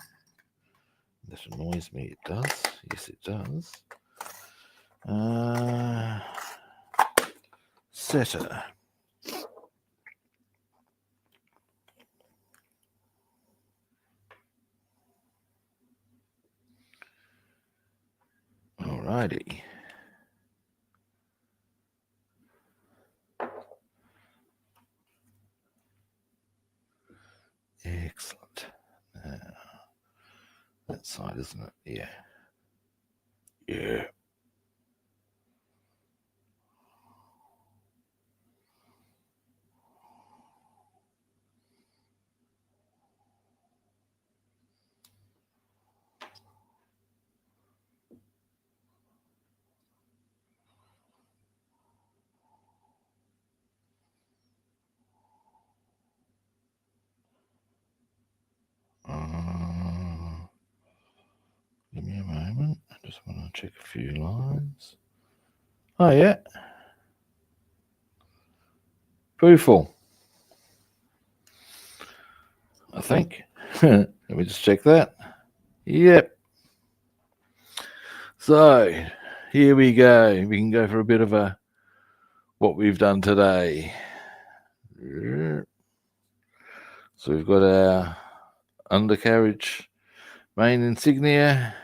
That annoys me, it does. Yes, it does. Setter. righty. Excellent. Now, that side, isn't it? Yeah. Yeah. Give me a moment. I just want to check a few lines. Oh, yeah. Beautiful. I think. Let me just check that. Yep. So, here we go. We can go for a bit of a what we've done today. So we've got our undercarriage main insignia,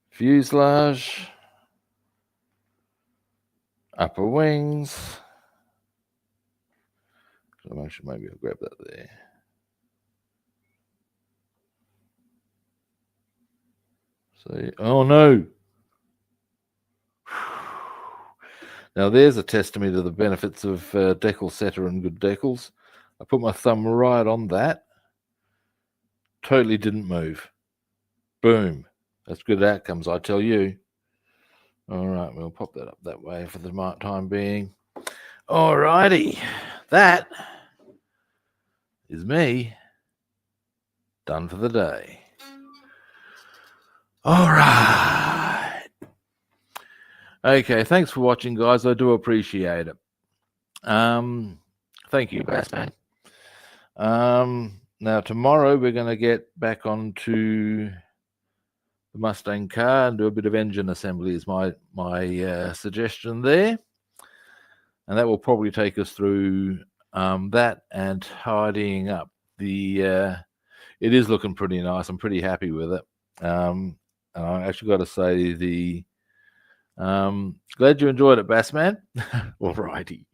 fuselage, upper wings. So maybe I'll grab that there. So, oh no. Now there's a testimony to the benefits of decal setter and good decals. I put my thumb right on that. Totally didn't move. Boom. That's good outcomes, I tell you. All right, we'll pop that up that way for the time being. All righty. That is me done for the day. All right. Okay, thanks for watching, guys. I do appreciate it. Thank you, Bassman. Now tomorrow we're going to get back onto the Mustang car and do a bit of engine assembly is my suggestion there, and that will probably take us through that and tidying up the. It is looking pretty nice. I'm pretty happy with it. And I actually got to say the. Glad you enjoyed it, Bassman. Alrighty.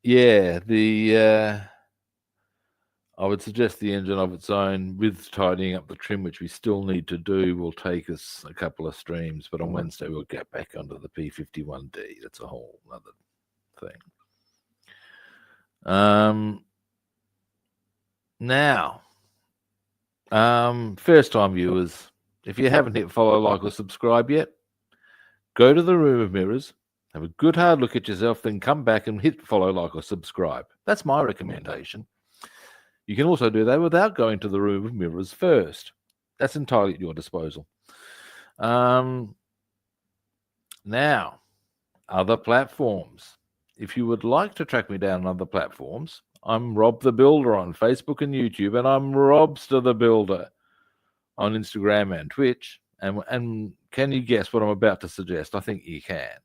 Yeah, the. I would suggest the engine of its own with tidying up the trim, which we still need to do, will take us a couple of streams. But on Wednesday, we'll get back onto the P51D. That's a whole other thing. Now, first-time viewers, if you haven't hit follow, like, or subscribe yet, go to the Room of Mirrors, have a good hard look at yourself, then come back and hit follow, like, or subscribe. That's my recommendation. You can also do that without going to the Room of Mirrors first. That's entirely at your disposal. Now, other platforms. If you would like to track me down on other platforms, I'm Rob the Builder on Facebook and YouTube, and I'm Robster the Builder on Instagram and Twitch. And can you guess what I'm about to suggest? I think you can.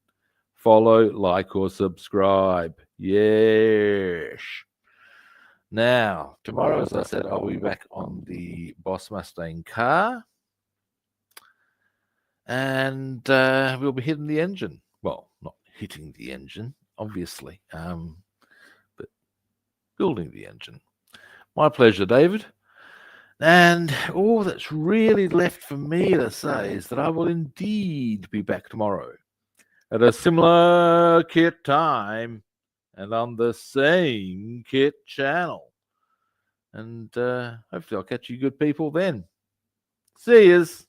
Follow, like, or subscribe. Yes. Now, tomorrow, as I said, I'll be back on the Boss Mustang car. And we'll be hitting the engine. Well, not hitting the engine, obviously, but building the engine. My pleasure, David. And all that's really left for me to say is that I will indeed be back tomorrow at a similar kit time and on the same kit channel. And hopefully I'll catch you good people then. See yous.